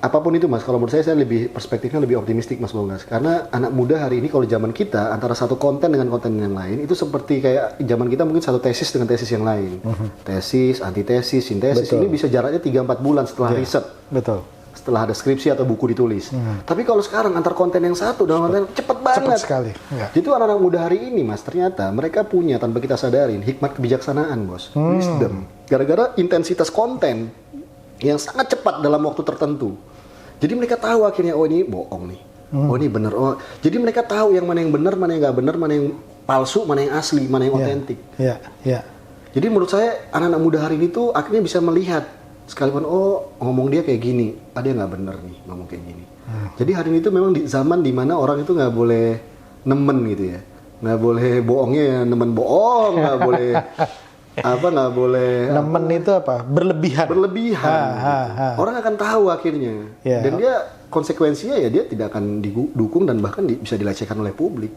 apapun itu, Mas, kalau menurut saya perspektifnya lebih optimistik, Mas Bonggas. Karena anak muda hari ini kalau zaman kita antara satu konten dengan konten yang lain itu seperti kayak zaman kita mungkin satu tesis dengan tesis yang lain. Tesis, antitesis, sintesis. Betul. Ini bisa jaraknya 3-4 bulan setelah riset. Betul. Setelah ada skripsi atau buku ditulis. Tapi kalau sekarang antar konten yang satu dengan konten cepat banget. Cepat sekali. Jadi anak-anak muda hari ini, Mas, ternyata mereka punya tanpa kita sadarin hikmat kebijaksanaan, Bos. Wisdom. Gara-gara intensitas konten yang sangat cepat dalam waktu tertentu. Jadi mereka tahu akhirnya, oh ini bohong nih, oh ini bener. Oh, jadi mereka tahu yang mana yang benar, mana yang nggak benar, mana yang palsu, mana yang asli, mana yang otentik. Jadi menurut saya anak-anak muda hari ini tuh akhirnya bisa melihat sekalipun, oh ngomong dia kayak gini, ada yang nggak benar nih ngomong kayak gini. Jadi hari ini tuh memang di zaman dimana orang itu nggak boleh nemen gitu ya, nggak boleh bohongnya ya nemen bohong, nggak boleh nggak boleh nemen itu apa berlebihan orang akan tahu akhirnya dan dia konsekuensinya ya dia tidak akan didukung dan bahkan bisa dilecehkan oleh publik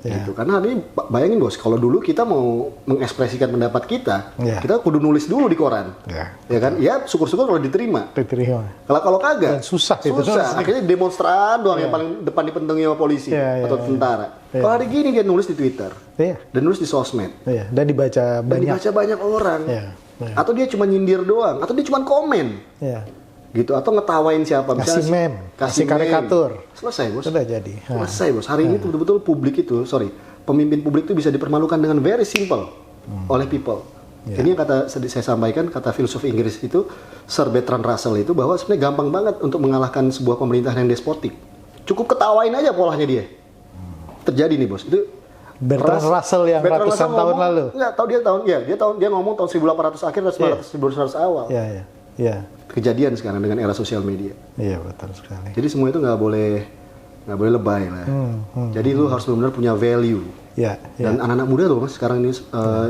gitu. Karena hari ini bayangin, Bos, kalau dulu kita mau mengekspresikan pendapat kita kudu nulis dulu di koran ya kan, ya syukur-syukur kalau diterima. Kalau kagak susah akhirnya demonstran doang yang paling depan dipentungi sama polisi atau tentara. Kalau hari gini dia nulis di Twitter dan nulis di sosmed dan dibaca banyak orang atau dia cuma nyindir doang atau dia cuma komen gitu atau ngetawain siapa, kasih karikatur, selesai, Bos. Sudah jadi. Selesai, Bos. Hari ini betul-betul publik itu, pemimpin publik itu bisa dipermalukan dengan very simple oleh people. Ini yang saya sampaikan, kata filsuf Inggris itu, Sir Bertrand Russell itu, bahwa sebenarnya gampang banget untuk mengalahkan sebuah pemerintahan yang despotik. Cukup ketawain aja polanya dia. Terjadi nih bos. Itu Bertrand Russell yang ratusan tahun lalu. Enggak, dia ngomong tahun 1800 akhir atau 1900 awal. Iya. Kejadian sekarang dengan era sosial media. Iya, betul sekali. Jadi semua itu nggak boleh lebay lah. Jadi lu harus benar-benar punya value. Dan anak-anak muda tuh mas sekarang ini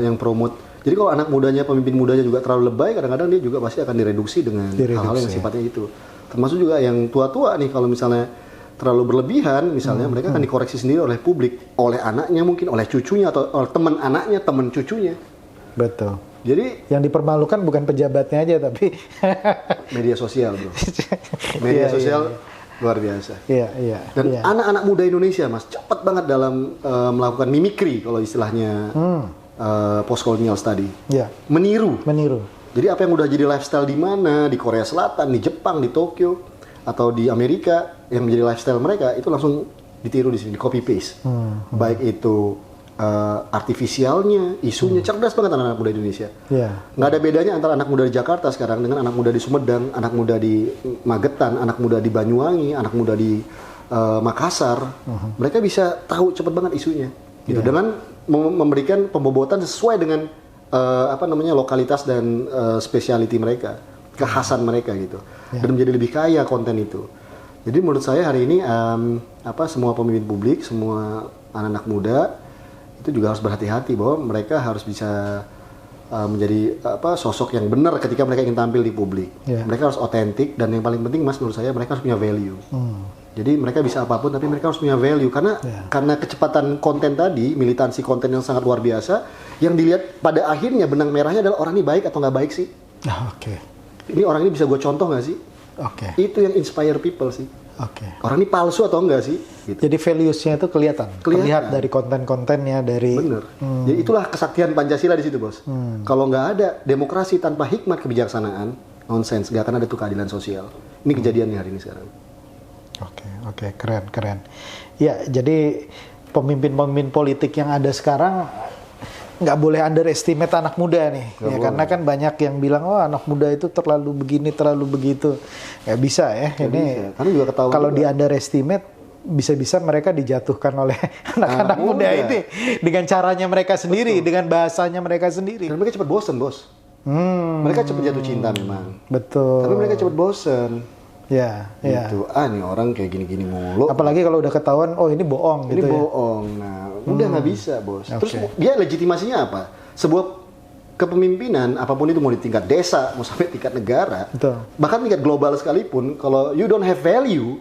yang promote. Jadi kalau anak mudanya, pemimpin mudanya juga terlalu lebay, kadang-kadang dia juga pasti akan direduksi dengan hal-hal yang sifatnya itu. Termasuk juga yang tua-tua nih, kalau misalnya terlalu berlebihan, misalnya mereka akan dikoreksi sendiri oleh publik, oleh anaknya mungkin, oleh cucunya, atau oleh teman anaknya, teman cucunya. Betul. Jadi yang dipermalukan bukan pejabatnya aja, tapi media sosial, bro. Media sosial luar biasa. Dan anak-anak muda Indonesia, mas, cepat banget dalam melakukan mimikri, kalau istilahnya post-colonials tadi. Meniru. Jadi apa yang udah jadi lifestyle di mana, di Korea Selatan, di Jepang, di Tokyo, atau di Amerika, yang menjadi lifestyle mereka, itu langsung ditiru di sini, di copy paste. Baik itu artifisialnya, isunya, cerdas banget anak-anak muda Indonesia. Nggak ada bedanya antara anak muda di Jakarta sekarang dengan anak muda di Sumedang, anak muda di Magetan, anak muda di Banyuwangi, anak muda di Makassar. Mereka bisa tahu cepat banget isunya, gitu. Dengan memberikan pembobotan sesuai dengan lokalitas dan spesialiti mereka, kekhasan mereka gitu, dan menjadi lebih kaya konten itu. Jadi menurut saya hari ini semua pemimpin publik, semua anak-anak muda itu juga harus berhati-hati bahwa mereka harus bisa menjadi sosok yang benar ketika mereka ingin tampil di publik. Mereka harus otentik, dan yang paling penting mas menurut saya mereka harus punya value. Jadi mereka bisa apapun, tapi mereka harus punya value karena kecepatan konten tadi, militansi konten yang sangat luar biasa, yang dilihat pada akhirnya benang merahnya adalah orang ini baik atau nggak baik sih. Ini orang ini bisa gue contoh nggak sih? Itu yang inspire people sih. Orang ini palsu atau enggak sih? Gitu. Jadi values-nya itu kelihatan. Terlihat dari konten-kontennya, dari. Bener. Jadi itulah kesaktian Pancasila di situ bos. Kalau nggak ada demokrasi tanpa hikmat kebijaksanaan, nonsense, nggak akan ada tuh keadilan sosial. Ini kejadiannya hari ini sekarang. Oke, keren. Ya, jadi pemimpin-pemimpin politik yang ada sekarang nggak boleh underestimate anak muda nih, karena kan banyak yang bilang anak muda itu terlalu begini, terlalu begitu. Nggak bisa ya. Ini juga kalau di underestimate bisa-bisa mereka dijatuhkan oleh anak-anak muda ini dengan caranya mereka sendiri, dengan bahasanya mereka sendiri. Dan mereka cepat bosen bos. Mereka cepat jatuh cinta memang. Betul. Tapi mereka cepat bosen. Gitu. Nih orang kayak gini-gini mulu. Apalagi kalau udah ketahuan, ini bohong gitu. Ini bohong. Nah, udah nggak bisa, bos. Terus dia legitimasinya apa? Sebuah kepemimpinan, apapun itu, mau di tingkat desa, mau sampai tingkat negara, bahkan tingkat global sekalipun, kalau you don't have value,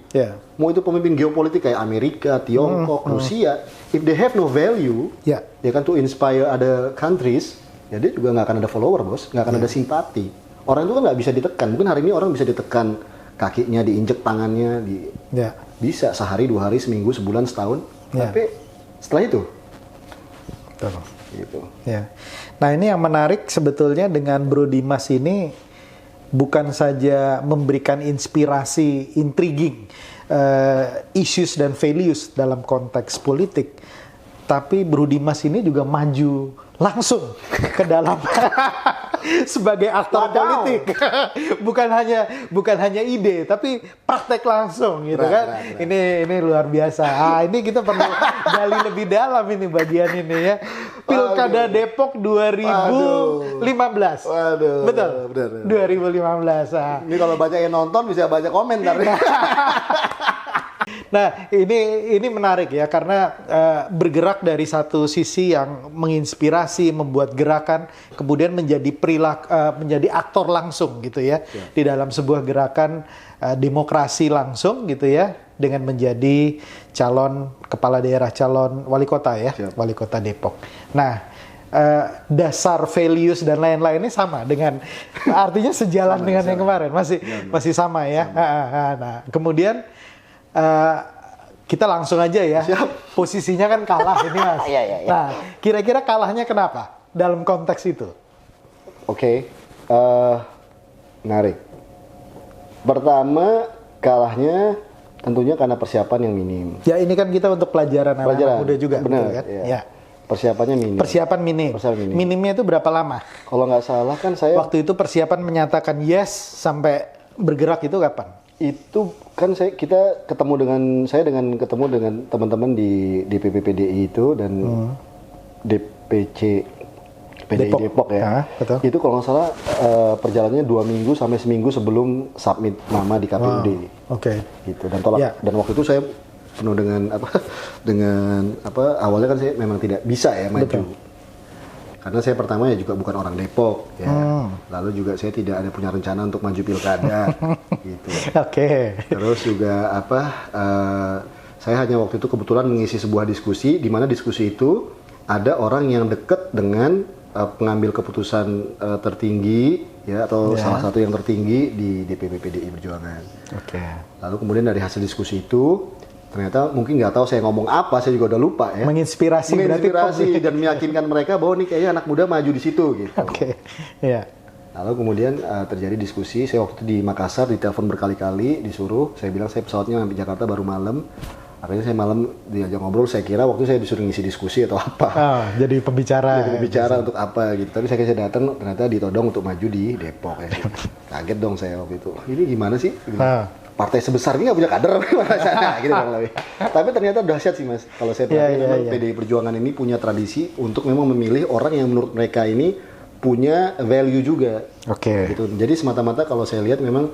mau itu pemimpin geopolitik kayak Amerika, Tiongkok, Rusia, if they have no value, ya kan, to inspire other countries, ya dia juga nggak akan ada follower, bos, nggak akan ada simpati. Orang itu kan nggak bisa ditekan. Mungkin hari ini orang bisa ditekan kakinya, diinjek tangannya, bisa sehari, 2 hari, seminggu, sebulan, setahun. Tapi setelah itu, gitu. Nah ini yang menarik sebetulnya dengan Bro Dimas ini, bukan saja memberikan inspirasi, intriguing issues dan values dalam konteks politik, tapi Bro Dimas ini juga maju langsung ke dalam sebagai aktor politik. bukan hanya ide, tapi praktek langsung gitu kan. Ini luar biasa. Ini kita perlu gali lebih dalam ini bagian ini ya. Pilkada Depok 2015. Betul. Benar. 2015. Ini kalau banyak yang nonton bisa baca komentar. Nah, ini menarik ya, karena bergerak dari satu sisi yang menginspirasi, membuat gerakan, kemudian menjadi menjadi aktor langsung gitu ya, di dalam sebuah gerakan demokrasi langsung gitu ya, dengan menjadi calon kepala daerah, calon wali kota ya, wali kota Depok. Nah, dasar values dan lain-lainnya sama dengan, artinya sejalan dengan yang kemarin, masih sama ya. Nah, kemudian kita langsung aja ya. Posisinya kan kalah ini mas. Nah, kira-kira kalahnya kenapa dalam konteks itu? Menarik. Pertama, kalahnya Tentunya karena persiapan yang minim. Ya ini kan kita untuk pelajaran anak muda juga, benar betul kan? ya. Ya. Persiapannya minim. Persiapan minim. Minimnya itu berapa lama? Kalau nggak salah kan saya waktu itu persiapan menyatakan yes sampai bergerak itu kapan? Itu kan kita ketemu dengan teman-teman di DPP PDI itu dan DPC PDI Depok ya. Betul. Itu kalau nggak salah perjalanannya 2 minggu sampai seminggu sebelum submit nama di KPUD. Oke. Gitu dan waktu itu saya penuh dengan awalnya kan saya memang tidak bisa ya maju. Betul. Karena saya pertama ya juga bukan orang Depok ya. Lalu juga saya tidak ada punya rencana untuk maju pilkada gitu. Oke. Terus juga saya hanya waktu itu kebetulan mengisi sebuah diskusi di mana diskusi itu ada orang yang dekat dengan pengambil keputusan tertinggi ya atau salah satu yang tertinggi di DPP PDI Perjuangan. Oke. Lalu kemudian dari hasil diskusi itu ternyata mungkin nggak tahu saya ngomong apa, saya juga udah lupa ya. Menginspirasi dan meyakinkan mereka bahwa nih kayaknya anak muda maju di situ gitu. Oke. Iya. Lalu kemudian terjadi diskusi, saya waktu itu di Makassar ditelepon berkali-kali disuruh, saya bilang saya pesawatnya sampai Jakarta baru malam. Akhirnya saya malam diajak ngobrol, saya kira waktu saya disuruh ngisi diskusi atau apa. Jadi pembicara. Jadi pembicara untuk apa gitu. Tapi saya datang ternyata ditodong untuk maju di Depok ya. Kaget dong saya waktu itu. Ini gimana sih? Partai sebesar ini nggak punya kader gimana sana gitu kan lebih. Tapi ternyata dahsyat sih Mas. Kalau saya perhatikan memang PDI Perjuangan ini punya tradisi untuk memang memilih orang yang menurut mereka ini punya value juga. Oke. Gitu. Jadi semata-mata kalau saya lihat memang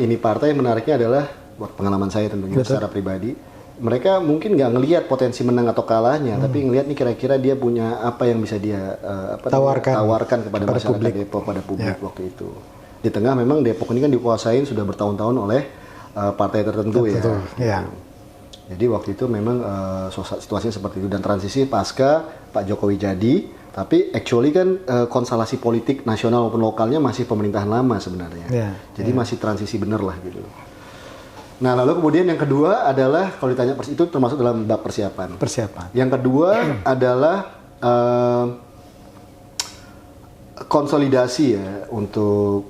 ini partai menariknya adalah buat pengalaman saya tentunya secara pribadi, mereka mungkin nggak ngelihat potensi menang atau kalahnya, tapi ngelihat nih kira-kira dia punya apa yang bisa dia tawarkan kepada masyarakat publik. Depok pada publik waktu itu. Di tengah memang Depok ini kan dikuasain sudah bertahun-tahun oleh partai tertentu ya. Jadi waktu itu memang situasinya seperti itu dan transisi pasca Pak Jokowi jadi. Tapi actually kan konstelasi politik nasional maupun lokalnya masih pemerintahan lama sebenarnya. Jadi masih transisi bener lah gitu. Nah lalu kemudian yang kedua adalah kalau ditanya itu termasuk dalam bab persiapan. Yang kedua adalah konsolidasi ya untuk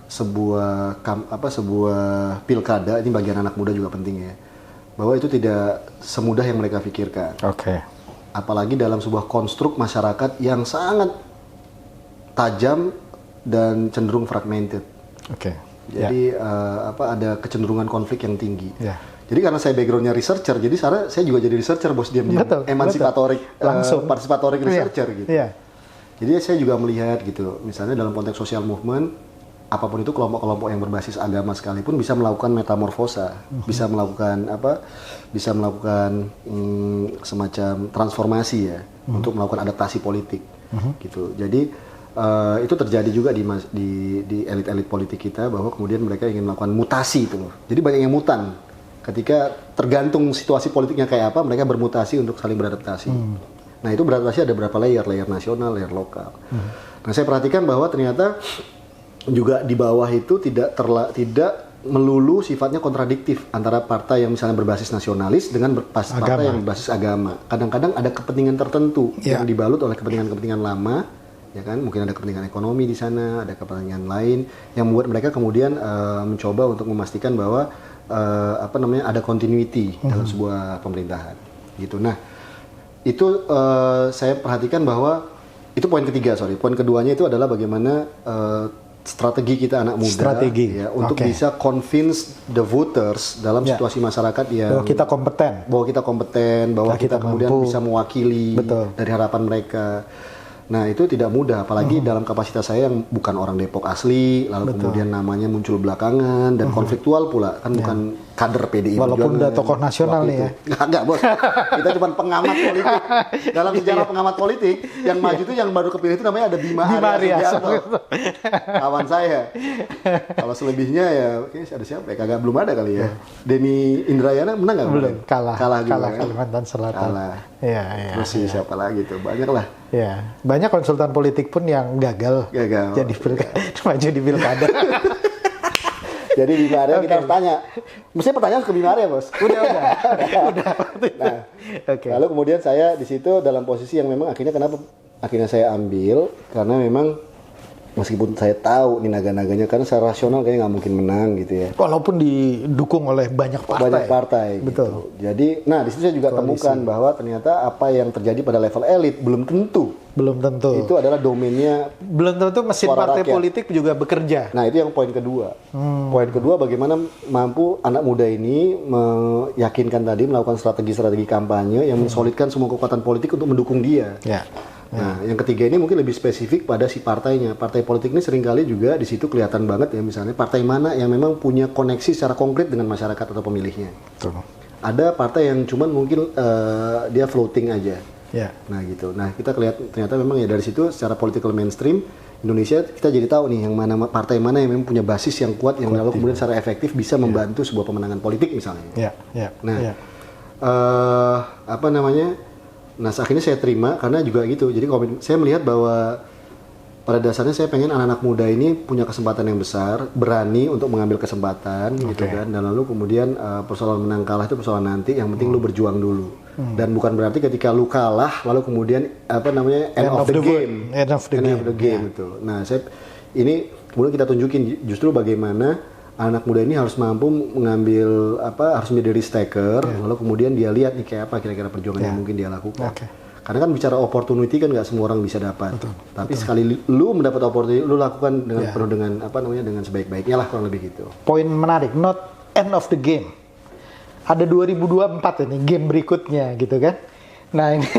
sebuah pilkada ini bagian anak muda juga penting ya. Bahwa itu tidak semudah yang mereka pikirkan. Apalagi dalam sebuah konstruk masyarakat yang sangat tajam dan cenderung fragmented. Jadi ada kecenderungan konflik yang tinggi. Jadi karena saya backgroundnya researcher, jadi saya juga jadi researcher bos diam-diam, participatory researcher gitu. Jadi saya juga melihat gitu, misalnya dalam konteks social movement, apapun itu kelompok-kelompok yang berbasis agama sekalipun bisa melakukan metamorfosa, bisa melakukan semacam transformasi ya, untuk melakukan adaptasi politik, gitu. Jadi itu terjadi juga di elit-elit politik kita bahwa kemudian mereka ingin melakukan mutasi itu loh. Jadi banyak yang mutan. Ketika tergantung situasi politiknya kayak apa, mereka bermutasi untuk saling beradaptasi. Nah itu beradaptasi ada berapa layer nasional, layer lokal. Nah saya perhatikan bahwa ternyata juga di bawah itu tidak melulu sifatnya kontradiktif antara partai yang misalnya berbasis nasionalis dengan partai yang berbasis agama. Kadang-kadang ada kepentingan tertentu yang dibalut oleh kepentingan-kepentingan lama. Ya kan, mungkin ada kepentingan ekonomi di sana, ada kepentingan lain yang membuat mereka kemudian mencoba untuk memastikan bahwa ada continuity dalam sebuah pemerintahan, gitu. Nah, itu saya perhatikan bahwa itu poin ketiga, Poin keduanya itu adalah bagaimana strategi kita anak muda ya untuk bisa convince the voters dalam situasi masyarakat yang bahwa kita kompeten, bahwa kita kemudian bisa mewakili dari harapan mereka. Nah itu tidak mudah, apalagi dalam kapasitas saya yang bukan orang Depok asli, lalu kemudian namanya muncul belakangan dan konfliktual pula, kan bukan kader PDI walaupun udah tokoh nasional nih ya. Enggak bos, kita cuma pengamat politik. Dalam sejarah pengamat politik, yang maju itu yang baru kepilih itu namanya ada Bima Arya kawan saya. Kalau selebihnya ya, ada siapa ya? Belum ada kali ya. Denny Indrayana menang nggak? Belum, kalah juga, Kalimantan Selatan. Iya. Terus siapa lagi tuh? Banyak lah. Ya, banyak konsultan politik pun yang gagal. Jadi maju di pilkada. Jadi Bima Arya kita harus tanya. Mesti pertanyaan ke Bima Arya, Bos. Udah. Nah, lalu kemudian saya di situ dalam posisi yang memang akhirnya saya ambil karena memang meskipun saya tahu nih naga-naganya, karena secara rasional kayaknya nggak mungkin menang gitu ya. Walaupun didukung oleh banyak partai. Banyak partai. Betul. Gitu. Jadi, nah di situ saya juga temukan bahwa ternyata apa yang terjadi pada level elit belum tentu. Itu adalah domainnya. Belum tentu mesin partai rakyat. Politik juga bekerja. Nah itu yang poin kedua. Poin kedua, bagaimana mampu anak muda ini meyakinkan tadi melakukan strategi kampanye yang mensolidkan semua kekuatan politik untuk mendukung dia. Ya. Nah, yang ketiga ini mungkin lebih spesifik pada si partainya. Partai politik ini seringkali juga di situ kelihatan banget ya, misalnya partai mana yang memang punya koneksi secara konkret dengan masyarakat atau pemilihnya. Betul. Ada partai yang cuman mungkin dia floating aja. Ya. Nah gitu. Nah kita ternyata memang ya dari situ secara political mainstream Indonesia kita jadi tahu nih yang mana partai mana yang memang punya basis yang kuat yang lalu kemudian secara efektif bisa membantu sebuah pemenangan politik misalnya. Nah, apa namanya? Nah, akhirnya saya terima karena juga gitu. Jadi saya melihat bahwa pada dasarnya saya pengen anak-anak muda ini punya kesempatan yang besar, berani untuk mengambil kesempatan gitu kan. Dan lalu kemudian persoalan menang kalah itu persoalan nanti, yang penting lu berjuang dulu. Dan bukan berarti ketika lu kalah lalu kemudian apa namanya end of the game itu. Nah, ini kemudian kita tunjukin justru bagaimana anak muda ini harus mampu mengambil harus menjadi risk taker, lalu kemudian dia lihat nih kayak apa kira-kira perjuangan yang mungkin dia lakukan. Karena kan bicara opportunity kan nggak semua orang bisa dapat. Tapi sekali lu mendapat opportunity, lu lakukan dengan penuh dengan dengan sebaik-baiknya lah, kurang lebih gitu. Poin menarik, not end of the game. Ada 2024 ini game berikutnya gitu kan. Nah ini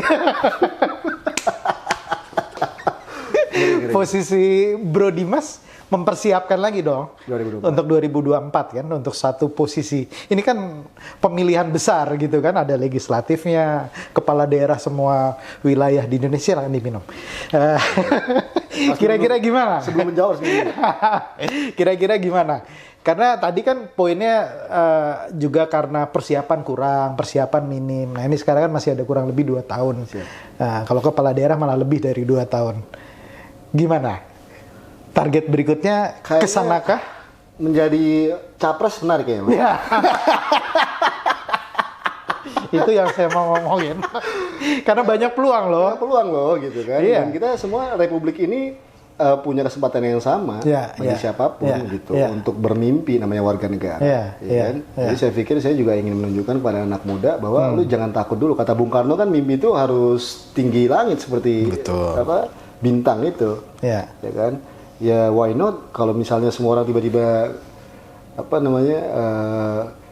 posisi Bro Dimas mempersiapkan lagi dong 2024. Untuk 2024 kan, untuk satu posisi. Ini kan pemilihan besar gitu kan, ada legislatifnya, kepala daerah semua wilayah di Indonesia lah diminum. Kira-kira gimana? Sebelum menjawab kira-kira gimana? Karena tadi kan poinnya juga karena persiapan minim. Nah ini sekarang kan masih ada kurang lebih 2 tahun. Nah, kalau kepala daerah malah lebih dari 2 tahun. Gimana? Target berikutnya kesanakah? Menjadi capres menarik ya, Mas? Ya. Itu yang saya mau ngomongin. Karena banyak peluang loh. Gitu kan. Dan kita semua republik ini punya kesempatan yang sama bagi siapapun gitu untuk bermimpi, namanya warga negara. Jadi saya pikir saya juga ingin menunjukkan kepada anak muda bahwa lu jangan takut dulu. Kata Bung Karno kan mimpi itu harus tinggi langit seperti bintang itu. Ya kan? Ya why not kalau misalnya semua orang tiba-tiba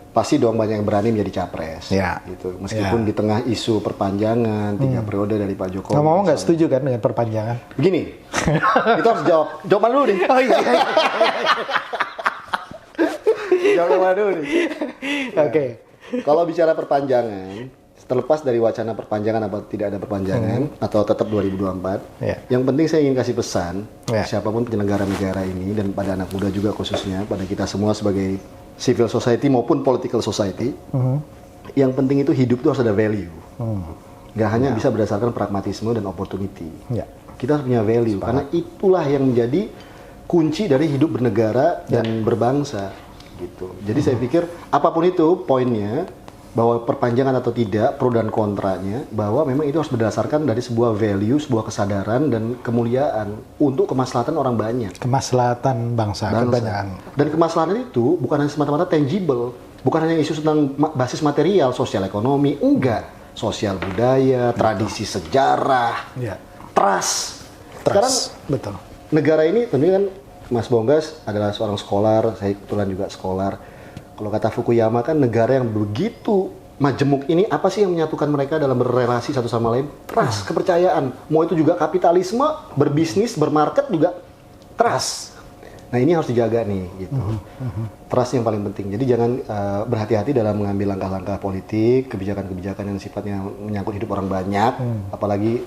pasti dong banyak yang berani menjadi capres gitu. Meskipun di tengah isu perpanjangan 3 periode dari Pak Jokowi. Ngomong nggak setuju kan dengan perpanjangan? Begini, itu harus jawaban dulu nih. Oh iya. Jawaban dulu nih. Oke. Kalau bicara perpanjangan, terlepas dari wacana perpanjangan atau tidak ada perpanjangan atau tetap 2024, yang penting saya ingin kasih pesan siapapun penyelenggara negara ini dan pada anak muda juga khususnya, pada kita semua sebagai civil society maupun political society, yang penting itu hidup itu harus ada value. Nggak hanya bisa berdasarkan pragmatisme dan opportunity. Kita harus punya value, karena itulah yang menjadi kunci dari hidup bernegara dan berbangsa. Gitu. Jadi saya pikir apapun itu poinnya, bahwa perpanjangan atau tidak, pro dan kontranya, bahwa memang itu harus berdasarkan dari sebuah value, sebuah kesadaran dan kemuliaan untuk kemaslahatan orang banyak. Kemaslahatan bangsa. Kebanyakan. Dan kemaslahatan itu bukan hanya semata-mata tangible, bukan hanya isu tentang basis material, sosial ekonomi, enggak. Sosial budaya, tradisi sejarah, trust. Sekarang betul. Negara ini tentunya kan Mas Bonggas adalah seorang scholar, saya kebetulan juga scholar. Kalau kata Fukuyama kan negara yang begitu majemuk ini, apa sih yang menyatukan mereka dalam berrelasi satu sama lain? Trust, kepercayaan. Mau itu juga kapitalisme, berbisnis, bermarket juga trust. Nah ini harus dijaga nih, gitu. Trust yang paling penting. Jadi jangan berhati-hati dalam mengambil langkah-langkah politik, kebijakan-kebijakan yang sifatnya menyangkut hidup orang banyak, apalagi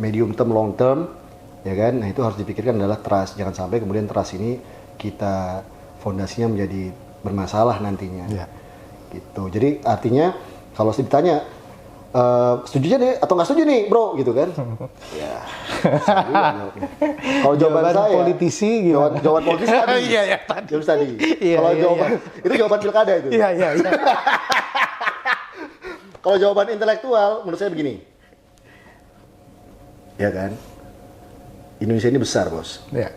medium term, long term, ya kan? Nah itu harus dipikirkan adalah trust. Jangan sampai kemudian trust ini kita fondasinya menjadi bermasalah nantinya, gitu. Jadi artinya kalau ditanya setuju nih atau nggak setuju nih, bro, gitu kan? Ya. Kalau jawaban saya, politisi, jawaban politisi tadi. Tadi. Kalau jawaban itu jawaban pilkada itu. Iya. Kalau jawaban intelektual, menurut saya begini, ya kan? Indonesia ini besar, Bos. Ya.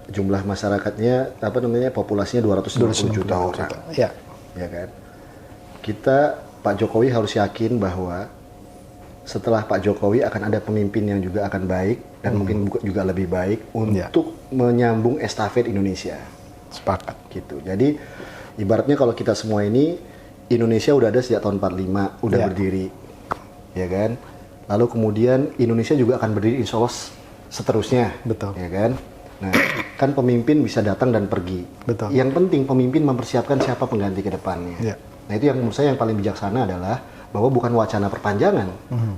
Jumlah masyarakatnya populasinya 250 juta orang. Ya. Ya kan? Pak Jokowi harus yakin bahwa setelah Pak Jokowi akan ada pemimpin yang juga akan baik dan mungkin juga lebih baik untuk menyambung estafet Indonesia. Sepakat. Gitu. Jadi ibaratnya kalau kita semua ini, Indonesia udah ada sejak tahun 45, udah berdiri, ya kan? Lalu kemudian Indonesia juga akan berdiri insya Allah seterusnya, betul, ya kan? Nah, kan pemimpin bisa datang dan pergi. Betul. Yang penting pemimpin mempersiapkan siapa pengganti ke depannya. Ya. Nah, itu yang menurut saya yang paling bijaksana adalah bahwa bukan wacana perpanjangan,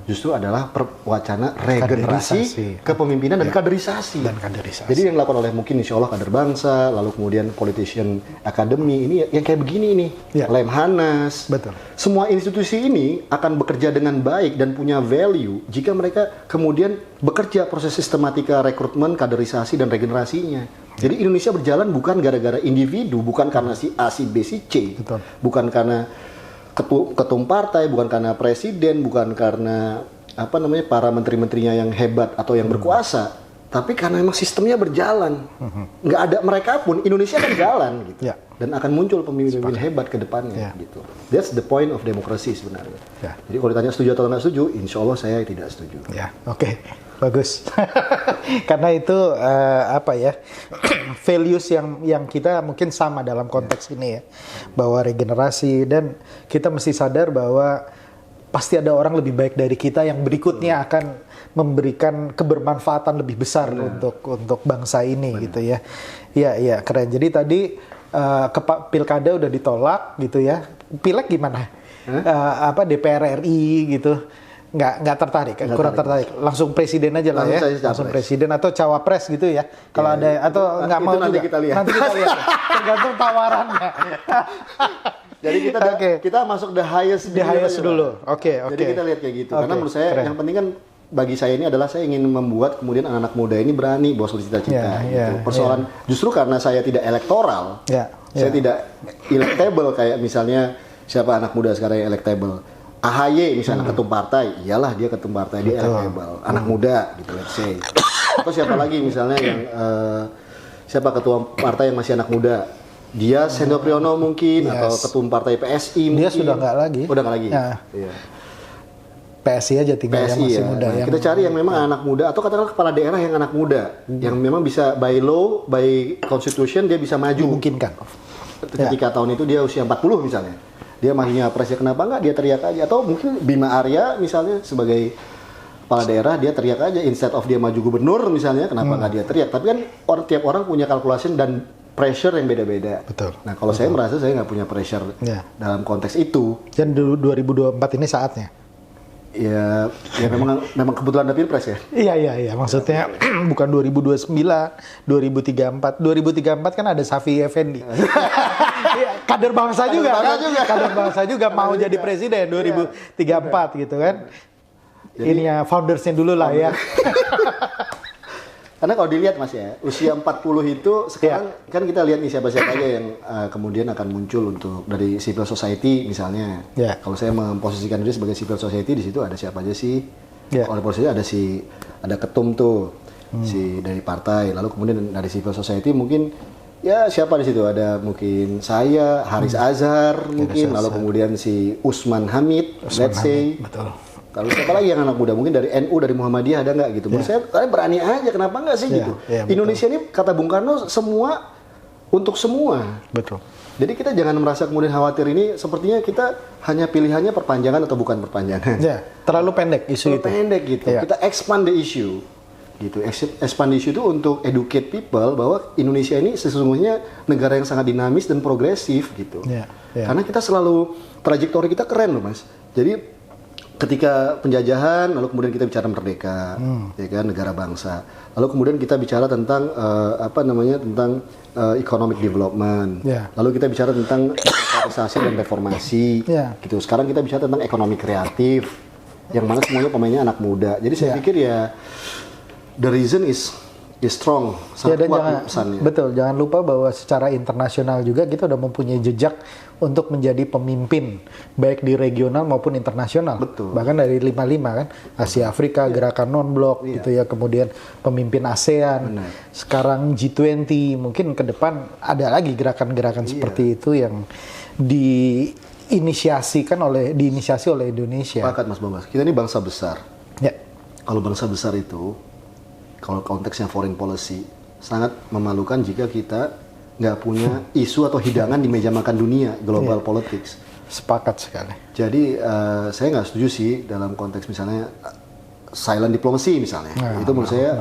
justru adalah wacana regenerasi kepemimpinan dan kaderisasi. Jadi yang dilakukan oleh mungkin insya Allah kader bangsa, lalu kemudian politician academy, ini yang kayak begini nih, Lemhanas. Betul. Semua institusi ini akan bekerja dengan baik dan punya value jika mereka kemudian bekerja proses sistematika rekrutmen, kaderisasi, dan regenerasinya. Jadi Indonesia berjalan bukan gara-gara individu, bukan karena si A, si B, si C, betul, bukan karena ketum partai, bukan karena presiden, bukan karena para menteri-menterinya yang hebat atau yang berkuasa, tapi karena memang sistemnya berjalan. Nggak ada mereka pun, Indonesia kan jalan gitu. Dan akan muncul pemimpin hebat ke depannya gitu. That's the point of democracy sebenarnya. Jadi kalau ditanya setuju atau nggak setuju, insya Allah saya tidak setuju. Oke. Bagus. Karena itu values yang kita mungkin sama dalam konteks ini ya. Bahwa regenerasi, dan kita mesti sadar bahwa pasti ada orang lebih baik dari kita yang berikutnya akan memberikan kebermanfaatan lebih besar untuk bangsa ini gitu ya. Iya, keren. Jadi tadi pilkada udah ditolak gitu ya. Pileg gimana? DPR RI gitu. Nggak tertarik, kurang tertarik. Langsung presiden aja lah ya. Langsung presiden atau cawapres gitu ya. Kalau ada atau nggak mau nanti juga. Kita lihat. Nanti kita lihat. Tergantung tawarannya. Jadi kita masuk the highest dulu. Oke. Jadi kita lihat kayak gitu. Karena menurut saya yang penting kan bagi saya ini adalah saya ingin membuat kemudian anak-anak muda ini berani bawa cita-cita gitu. Persoalan justru karena saya tidak elektoral. Saya tidak electable kayak misalnya siapa anak muda sekarang yang electable. AHY misalnya ketum partai, iyalah dia ketum partai, dia electable, anak muda gitu let's say. Atau siapa lagi misalnya yang siapa ketua partai yang masih anak muda, dia Sendo Priyono mungkin, atau ketum partai PSI mungkin. Dia sudah nggak lagi. Udah nggak lagi. Iya. PSI aja tinggal yang masih muda. Nah, kita cari yang memang anak muda atau katakanlah kepala daerah yang anak muda, yang memang bisa by law, by constitution dia bisa maju. Dimungkinkan. Ketika tahun itu dia usia 40 misalnya. Dia mahinya presnya, kenapa nggak dia teriak aja, atau mungkin Bima Arya misalnya sebagai kepala daerah dia teriak aja instead of dia maju gubernur misalnya, kenapa nggak dia teriak. Tapi kan tiap orang punya kalkulasi dan pressure yang beda-beda. Betul. Nah kalau saya merasa saya nggak punya pressure dalam konteks itu. Dan dulu 2024 ini saatnya. Ya memang kebetulan ada pilpres ya. Iya. Maksudnya bukan 2029, 2034. 2034 kan ada Safi Effendi. Kader bangsa juga kan? Kader bangsa juga mau jadi presiden 2034 gitu kan. Jadi, ininya foundersnya dulu lah ya. Karena kalau dilihat Mas ya, usia 40 itu sekarang kan kita lihat nih siapa-siapa aja yang kemudian akan muncul untuk dari civil society misalnya. Kalau saya memposisikan diri sebagai civil society, di situ ada siapa aja sih? Oleh posisi ada ketum tuh si dari partai, lalu kemudian dari civil society mungkin ya siapa di situ, ada mungkin saya, Haris Azhar mungkin, lalu kemudian si Usman Hamid, let's say. Betul. Kalau siapa lagi yang anak muda, mungkin dari NU, dari Muhammadiyah ada nggak gitu? Menurut saya berani aja, kenapa nggak sih gitu? Indonesia ini kata Bung Karno semua untuk semua. Betul. Jadi kita jangan merasa kemudian khawatir, ini sepertinya kita hanya pilihannya perpanjangan atau bukan perpanjangan. Terlalu pendek isu itu. Terlalu pendek gitu. Kita expand the issue. Gitu. Expand the issue itu untuk educate people bahwa Indonesia ini sesungguhnya negara yang sangat dinamis dan progresif gitu. Karena kita selalu trajektori kita keren loh Mas. Jadi ketika penjajahan, lalu kemudian kita bicara merdeka, ya kan, negara bangsa. Lalu kemudian kita bicara tentang tentang economic development. Lalu kita bicara tentang demokratisasi dan reformasi. Gitu. Sekarang kita bicara tentang ekonomi kreatif, yang mana semuanya pemainnya anak muda. Jadi saya pikir ya, the reason is strong, Ya, sangat dan kuat jangan, pesannya. betul, jangan lupa bahwa secara internasional juga kita udah mempunyai jejak untuk menjadi pemimpin baik di regional maupun internasional. Betul. Bahkan dari 55 kan, Asia Afrika, gerakan non-blok gitu ya, kemudian pemimpin ASEAN, Benar. sekarang G20, mungkin ke depan ada lagi gerakan-gerakan seperti itu yang diinisiasi oleh Indonesia. Sepakat Mas Bambas, kita ini bangsa besar. Ya, Kalau bangsa besar itu, kalau konteksnya foreign policy, sangat memalukan jika kita nggak punya isu atau hidangan di meja makan dunia, global politics. sepakat sekali. Jadi saya nggak setuju sih dalam konteks misalnya silent diplomacy misalnya. Itu menurut saya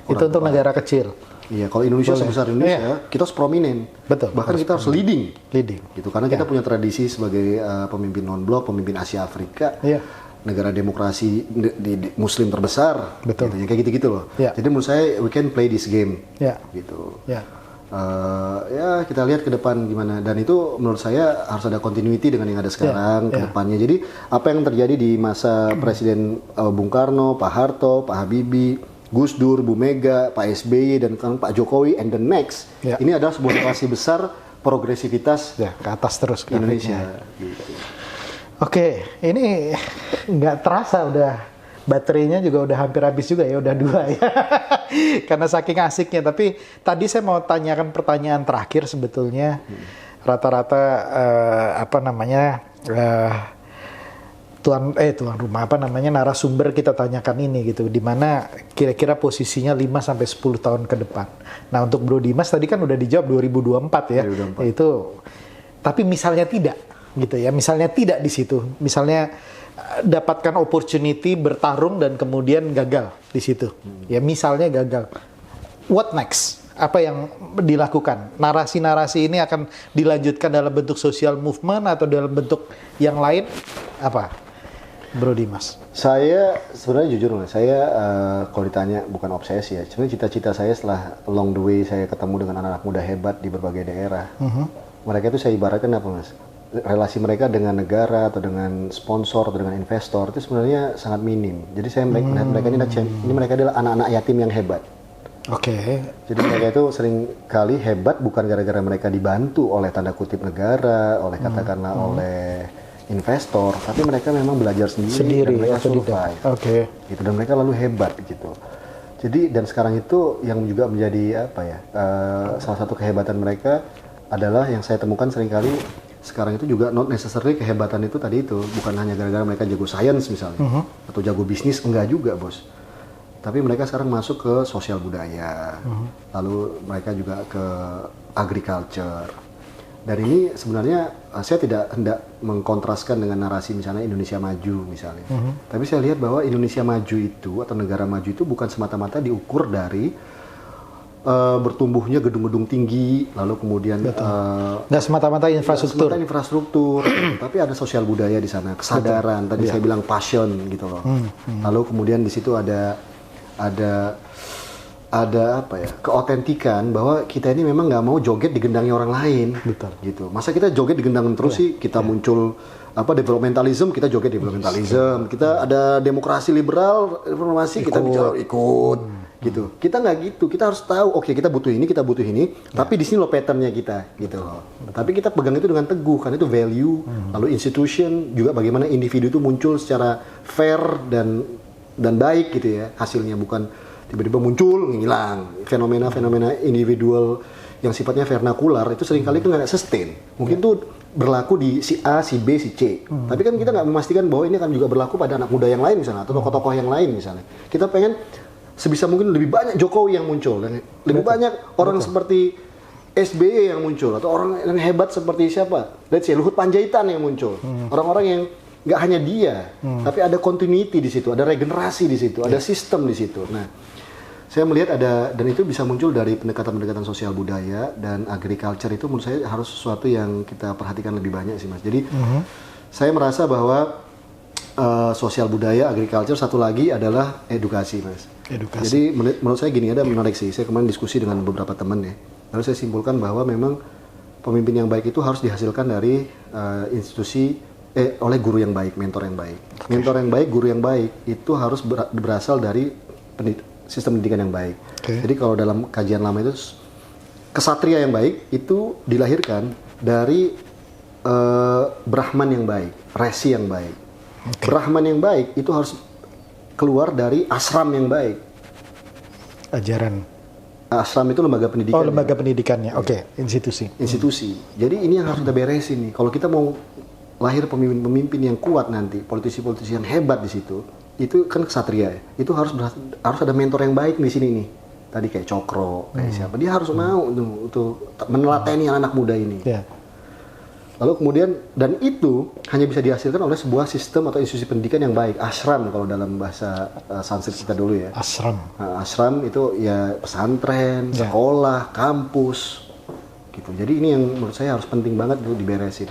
Itu untuk negara kecil. Iya, kalau Indonesia sebesar Indonesia, kita harus prominent. Betul. Bahkan kita harus leading. Leading. Gitu, karena kita punya tradisi sebagai pemimpin non-blok, pemimpin Asia Afrika. Iya. Negara demokrasi di Muslim terbesar, Betul. gitu, kayak gitu-gitu loh. Ya. Jadi menurut saya we can play this game, Ya. gitu. Ya. Ya kita lihat ke depan gimana. Dan itu menurut saya harus ada continuity dengan yang ada sekarang ke depannya. Jadi apa yang terjadi di masa Presiden Bung Karno, Pak Harto, Pak Habibie, Gus Dur, Bu Mega, Pak SBY dan Pak Jokowi and the next, Ya. ini adalah sebuah narasi besar progresivitas Ya, ke atas terus Indonesia. grafiknya. Gitu. Oke, ini nggak terasa udah baterainya juga udah hampir habis juga ya, udah 2 ya. Karena saking asiknya. Tapi tadi saya mau tanyakan pertanyaan terakhir sebetulnya. Rata-rata tuan rumah narasumber kita tanyakan ini gitu, di mana kira-kira posisinya 5 sampai 10 tahun ke depan. Nah, untuk Bro Dimas tadi kan udah dijawab 2024 ya. 2024. Itu tapi misalnya tidak gitu ya. Misalnya tidak di situ. Misalnya dapatkan opportunity bertarung dan kemudian gagal di situ. Ya misalnya gagal. What next? Apa yang dilakukan? Narasi-narasi ini akan dilanjutkan dalam bentuk social movement atau dalam bentuk yang lain? Apa? Bro Dimas. Saya sebenarnya jujur Mas, saya kalau ditanya bukan obsesi ya. Sebenarnya cita-cita saya setelah along the way saya ketemu dengan anak-anak muda hebat di berbagai daerah. Mereka itu saya ibaratkan apa Mas? Relasi mereka dengan negara atau dengan sponsor atau dengan investor itu sebenarnya sangat minim. Jadi saya melihat mereka ini mereka adalah anak-anak yatim yang hebat. Oke. Jadi mereka itu sering kali hebat bukan gara-gara mereka dibantu oleh tanda kutip negara, oleh katakanlah oleh investor, tapi mereka memang belajar sendiri dan mereka survive. Oke. Gitu, dan mereka lalu hebat gitu. Jadi dan sekarang itu yang juga menjadi apa ya? Salah satu kehebatan mereka adalah yang saya temukan seringkali sekarang itu juga not necessarily kehebatan itu tadi itu bukan hanya gara-gara mereka jago science misalnya atau jago bisnis, enggak juga bos. Tapi mereka sekarang masuk ke sosial budaya, lalu mereka juga ke agriculture. Dan ini sebenarnya saya tidak hendak mengkontraskan dengan narasi misalnya Indonesia maju misalnya. Tapi saya lihat bahwa Indonesia maju itu atau negara maju itu bukan semata-mata diukur dari bertumbuhnya gedung-gedung tinggi, lalu kemudian Nggak semata-mata infrastruktur. semata infrastruktur, tapi ada sosial budaya di sana, kesadaran. Tadi saya bilang passion gitu loh. Lalu kemudian di situ ada apa ya, keotentikan bahwa kita ini memang nggak mau joget di gendangnya orang lain. Betul. Gitu. Masa kita joget di gendang terus sih? Kita muncul developmentalism, kita joget developmentalism. Kita ada demokrasi liberal, reformasi, kita bicara ikut. Gitu. Kita nggak gitu. Kita harus tahu, oke, kita butuh ini, tapi di sini loh patternnya kita, gitu loh. Tapi kita pegang itu dengan teguh, karena itu value. Lalu institution juga bagaimana individu itu muncul secara fair dan baik gitu ya hasilnya, bukan tiba-tiba muncul ngilang. Fenomena-fenomena individual yang sifatnya vernakular itu seringkali itu nggak sustain. Mungkin tuh berlaku di si A, si B, si C. Tapi kan kita nggak memastikan bahwa ini akan juga berlaku pada anak muda yang lain misalnya atau tokoh-tokoh yang lain misalnya. Kita pengen sebisa mungkin lebih banyak Jokowi yang muncul dan lebih banyak orang seperti SBY yang muncul atau orang yang hebat seperti siapa? Let's say Luhut Panjaitan yang muncul. Orang-orang yang nggak hanya dia, tapi ada continuity di situ, ada regenerasi di situ, ada sistem di situ. Nah, saya melihat dan itu bisa muncul dari pendekatan-pendekatan sosial budaya dan agriculture itu menurut saya harus sesuatu yang kita perhatikan lebih banyak sih Mas. Jadi saya merasa bahwa sosial budaya, agriculture, satu lagi adalah edukasi Mas. Edukasi. Jadi menurut saya gini, ada menarik sih. Saya kemarin diskusi dengan beberapa teman ya. Lalu saya simpulkan bahwa memang pemimpin yang baik itu harus dihasilkan dari oleh guru yang baik, mentor yang baik. Mentor yang baik, guru yang baik itu harus berasal dari sistem pendidikan yang baik. Jadi kalau dalam kajian lama itu kesatria yang baik itu dilahirkan dari Brahman yang baik, resi yang baik. Brahman yang baik itu harus keluar dari ashram yang baik. Ajaran. Ashram itu lembaga pendidikan. Oh, lembaga pendidikannya. Oke, institusi. Institusi. Jadi ini yang harus kita beresin nih. Kalau kita mau lahir pemimpin-pemimpin yang kuat nanti, politisi-politisi yang hebat di situ, itu kan kesatria ya. Itu harus ada mentor yang baik di sini nih. Tadi kayak Cokro, kayak siapa. Dia harus mau untuk menelateni anak muda ini. Yeah. Lalu kemudian, dan itu hanya bisa dihasilkan oleh sebuah sistem atau institusi pendidikan yang baik. Ashram kalau dalam bahasa Sanskrit kita dulu ya. Ashram. Nah, ashram itu ya pesantren, sekolah, kampus, gitu. Jadi ini yang menurut saya harus penting banget untuk diberesin.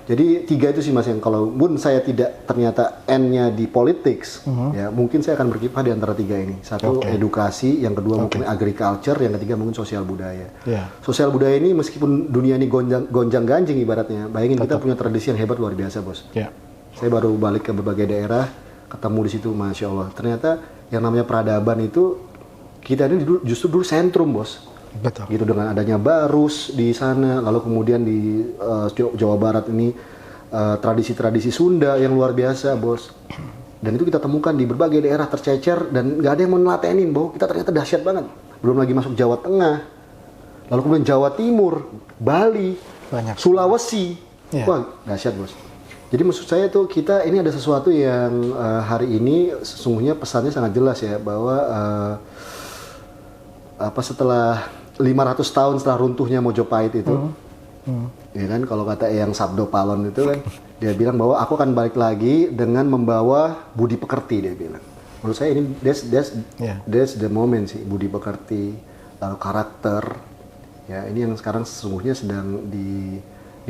Jadi 3 itu sih Mas, yang kalau pun saya tidak ternyata N-nya di politics, ya mungkin saya akan berkiprah di antara 3 ini. Satu edukasi, yang kedua mungkin agriculture, yang ketiga mungkin sosial budaya. Sosial budaya ini meskipun dunia ini gonjang-ganjing ibaratnya, bayangin kita punya tradisi yang hebat luar biasa bos. Saya baru balik ke berbagai daerah, ketemu di situ, Masya Allah. Ternyata yang namanya peradaban itu kita ini justru dulu sentrum bos. Betul. Gitu, dengan adanya Barus di sana, lalu kemudian di Jawa Barat ini tradisi-tradisi Sunda yang luar biasa bos. Dan itu kita temukan di berbagai daerah tercecer dan nggak ada yang mau nelatenin bahwa kita ternyata dahsyat banget. Belum lagi masuk Jawa Tengah, lalu kemudian Jawa Timur, Bali, Sulawesi, wah dahsyat bos. Jadi maksud saya tuh kita ini ada sesuatu yang hari ini sesungguhnya pesannya sangat jelas ya, bahwa setelah 500 tahun setelah runtuhnya Mojopahit itu, ya kan, kalau kata yang Sabdo Palon itu kan, dia bilang bahwa aku akan balik lagi dengan membawa budi pekerti, dia bilang. Menurut saya ini that's the moment sih, budi pekerti, lalu karakter, ya ini yang sekarang sesungguhnya sedang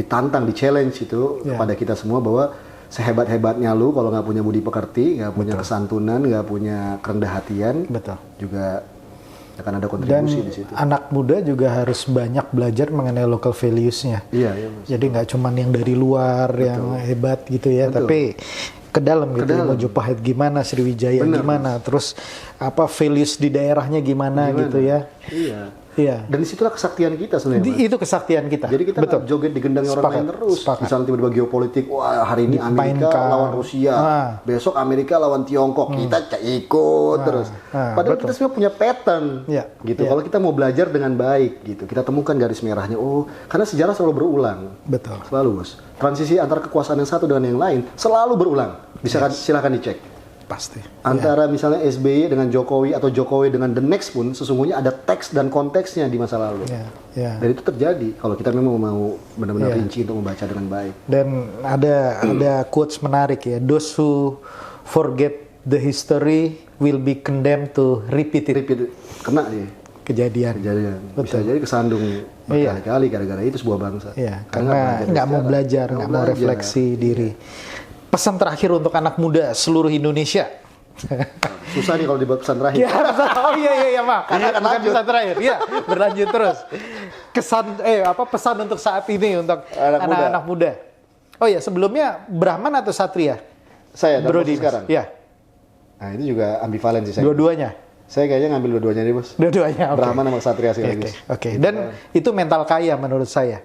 ditantang, di challenge itu kepada kita semua, bahwa sehebat-hebatnya lu kalau nggak punya budi pekerti, nggak punya kesantunan, nggak punya kerendah hatian, juga akan ada kontribusi di situ. Anak muda juga harus banyak belajar mengenai local values-nya. Iya, jadi nggak cuman yang dari luar yang hebat gitu ya, tapi ke dalam gitu. Mojopahit gimana, Sriwijaya gimana, terus values di daerahnya gimana gitu ya. Iya. Dan disitulah kesaktian kita sebenarnya. Itu kesaktian kita. Jadi kita nggak joget di gendangnya orang lain terus. Misalnya tiba-tiba geopolitik, wah hari ini Amerika lawan Rusia, besok Amerika lawan Tiongkok, kita ikut terus. Padahal kita semua punya pattern, gitu. Kalau kita mau belajar dengan baik, gitu, kita temukan garis merahnya. Oh, karena sejarah selalu berulang. Betul. Selalu bos. Transisi antara kekuasaan yang satu dengan yang lain selalu berulang. Bisa silakan dicek. Pasti. Antara misalnya SBY dengan Jokowi atau Jokowi dengan the next pun sesungguhnya ada teks dan konteksnya di masa lalu. Dan itu terjadi kalau kita memang mau benar-benar rinci untuk membaca dengan baik. Dan ada quotes menarik ya. Those who forget the history will be condemned to repeat it. Kena dia. Kejadian. Bisa jadi kesandung berkali-kali gara-gara itu sebuah bangsa. Karena nggak mau belajar, nggak mau refleksi diri. Pesan terakhir untuk anak muda seluruh Indonesia. Susah nih kalau dibuat pesan terakhir. Iya, Mak. Karena akan lanjut. Pesan terakhir. Iya, berlanjut terus. Pesan untuk saat ini untuk anak-anak muda. Oh ya, sebelumnya Brahman atau Satria? Saya, Brody sekarang. Iya. Nah, itu juga ambivalen sih saya. Dua-duanya. Saya kayaknya ngambil dua-duanya nih bos. Dua-duanya. Brahman sama Satria sekaligus. Oke. Dan itu mental kaya menurut saya.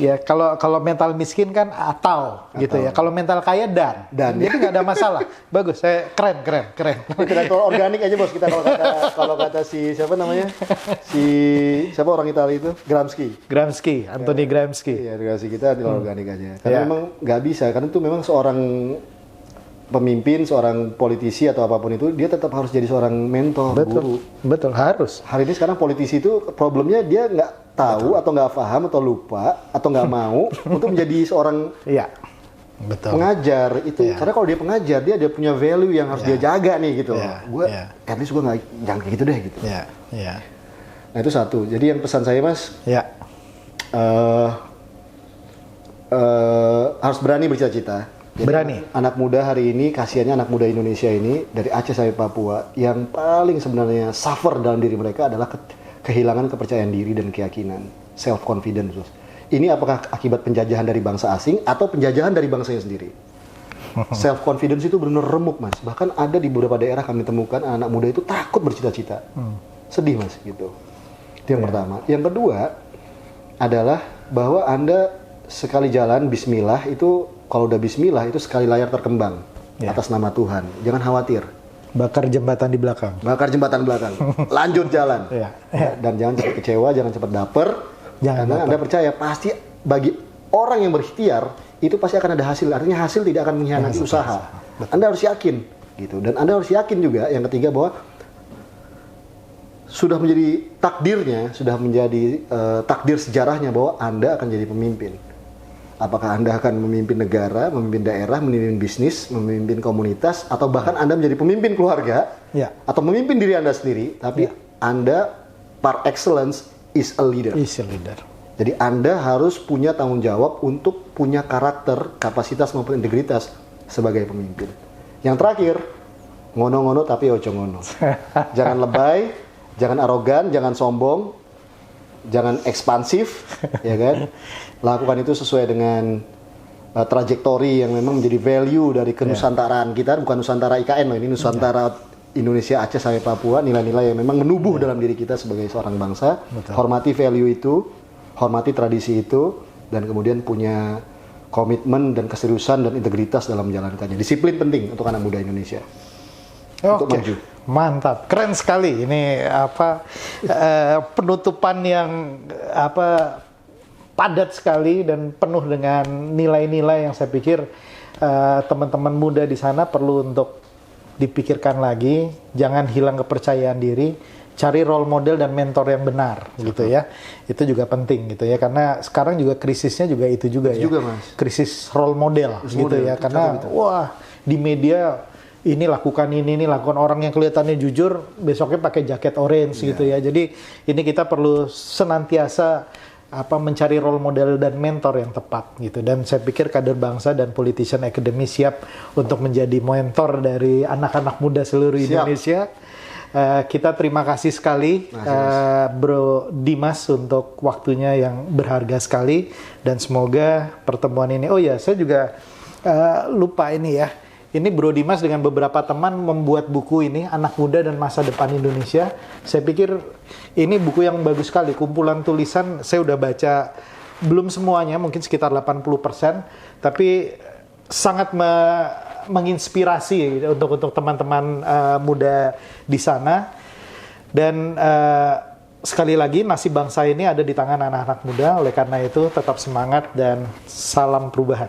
Ya kalau mental miskin kan atau gitu ya. Kalau mental kaya dan. Jadi nggak ada masalah. Bagus. Saya keren. Intelektual organik aja bos kita kalau kata si siapa namanya siapa orang Italia itu Gramsci. Anthony Gramsci. Iya Gramsci kita intelektual organik aja. Karena memang nggak bisa. Karena itu memang seorang pemimpin, seorang politisi atau apapun itu, dia tetap harus jadi seorang mentor, guru. Betul, harus. Hari ini sekarang politisi itu problemnya dia nggak tahu atau nggak paham atau lupa atau nggak mau untuk menjadi seorang pengajar itu. Karena kalau dia pengajar, dia punya value yang harus dia jaga nih gitu. At least gue nggak jangan kayak gitu deh gitu. Nah itu satu. Jadi yang pesan saya mas, harus berani bercita-cita. Jadi berani. Anak muda hari ini, kasihannya anak muda Indonesia ini dari Aceh sampai Papua, yang paling sebenarnya suffer dalam diri mereka adalah kehilangan kepercayaan diri dan keyakinan, self confidence. Ini apakah akibat penjajahan dari bangsa asing atau penjajahan dari bangsanya sendiri? Self confidence itu benar-benar remuk, Mas. Bahkan ada di beberapa daerah kami temukan anak muda itu takut bercita-cita. Sedih, Mas, gitu. Itu yang pertama. Yang kedua adalah bahwa Anda sekali jalan bismillah itu, kalau udah bismillah itu sekali layar terkembang atas nama Tuhan. Jangan khawatir. Bakar jembatan di belakang. Bakar jembatan belakang. Lanjut jalan. Dan jangan cepat kecewa, jangan cepat baper. Karena Anda percaya pasti bagi orang yang berikhtiar itu pasti akan ada hasil. Artinya hasil tidak akan mengkhianati usaha. Anda harus yakin gitu. Dan Anda harus yakin juga yang ketiga bahwa sudah menjadi takdirnya, sudah menjadi takdir sejarahnya bahwa Anda akan jadi pemimpin. Apakah Anda akan memimpin negara, memimpin daerah, memimpin bisnis, memimpin komunitas, atau bahkan Anda menjadi pemimpin keluarga, atau memimpin diri Anda sendiri, tapi Anda par excellence is a leader. Jadi Anda harus punya tanggung jawab untuk punya karakter, kapasitas maupun integritas sebagai pemimpin. Yang terakhir, ngono-ngono tapi ojo ngono. Jangan lebay, jangan arogan, jangan sombong, jangan ekspansif, ya kan? Lakukan itu sesuai dengan trajektori yang memang menjadi value dari kenusantaraan kita, bukan Nusantara IKN loh, ini Nusantara Indonesia, Aceh sampai Papua, nilai-nilai yang memang menubuh dalam diri kita sebagai seorang bangsa. Hormati value itu, hormati tradisi itu, dan kemudian punya komitmen dan keseriusan dan integritas dalam menjalankannya. Disiplin penting untuk anak muda Indonesia. Untuk maju. Mantap, keren sekali. Ini penutupan yang padat sekali dan penuh dengan nilai-nilai yang saya pikir teman-teman muda di sana perlu untuk dipikirkan lagi. Jangan hilang kepercayaan diri. Cari role model dan mentor yang benar, gitu ya. Itu juga penting, gitu ya. Karena sekarang juga krisisnya juga itu juga ya. Mas. Krisis role model, gitu ya. Karena wah di media ini lakukan ini lakukan, orang yang kelihatannya jujur besoknya pakai jaket orange, gitu ya. Jadi ini kita perlu senantiasa mencari role model dan mentor yang tepat, gitu. Dan saya pikir kader bangsa dan politician academy siap untuk menjadi mentor dari anak-anak muda seluruh Indonesia. Kita terima kasih sekali Bro Dimas untuk waktunya yang berharga sekali, dan semoga pertemuan ini, saya juga lupa ini ya, ini Bro Dimas dengan beberapa teman membuat buku ini, Anak Muda dan Masa Depan Indonesia. Saya pikir ini buku yang bagus sekali, kumpulan tulisan. Saya udah baca belum semuanya, mungkin sekitar 80%, tapi sangat menginspirasi untuk teman-teman muda di sana. Dan sekali lagi, nasib bangsa ini ada di tangan anak-anak muda. Oleh karena itu tetap semangat dan salam perubahan.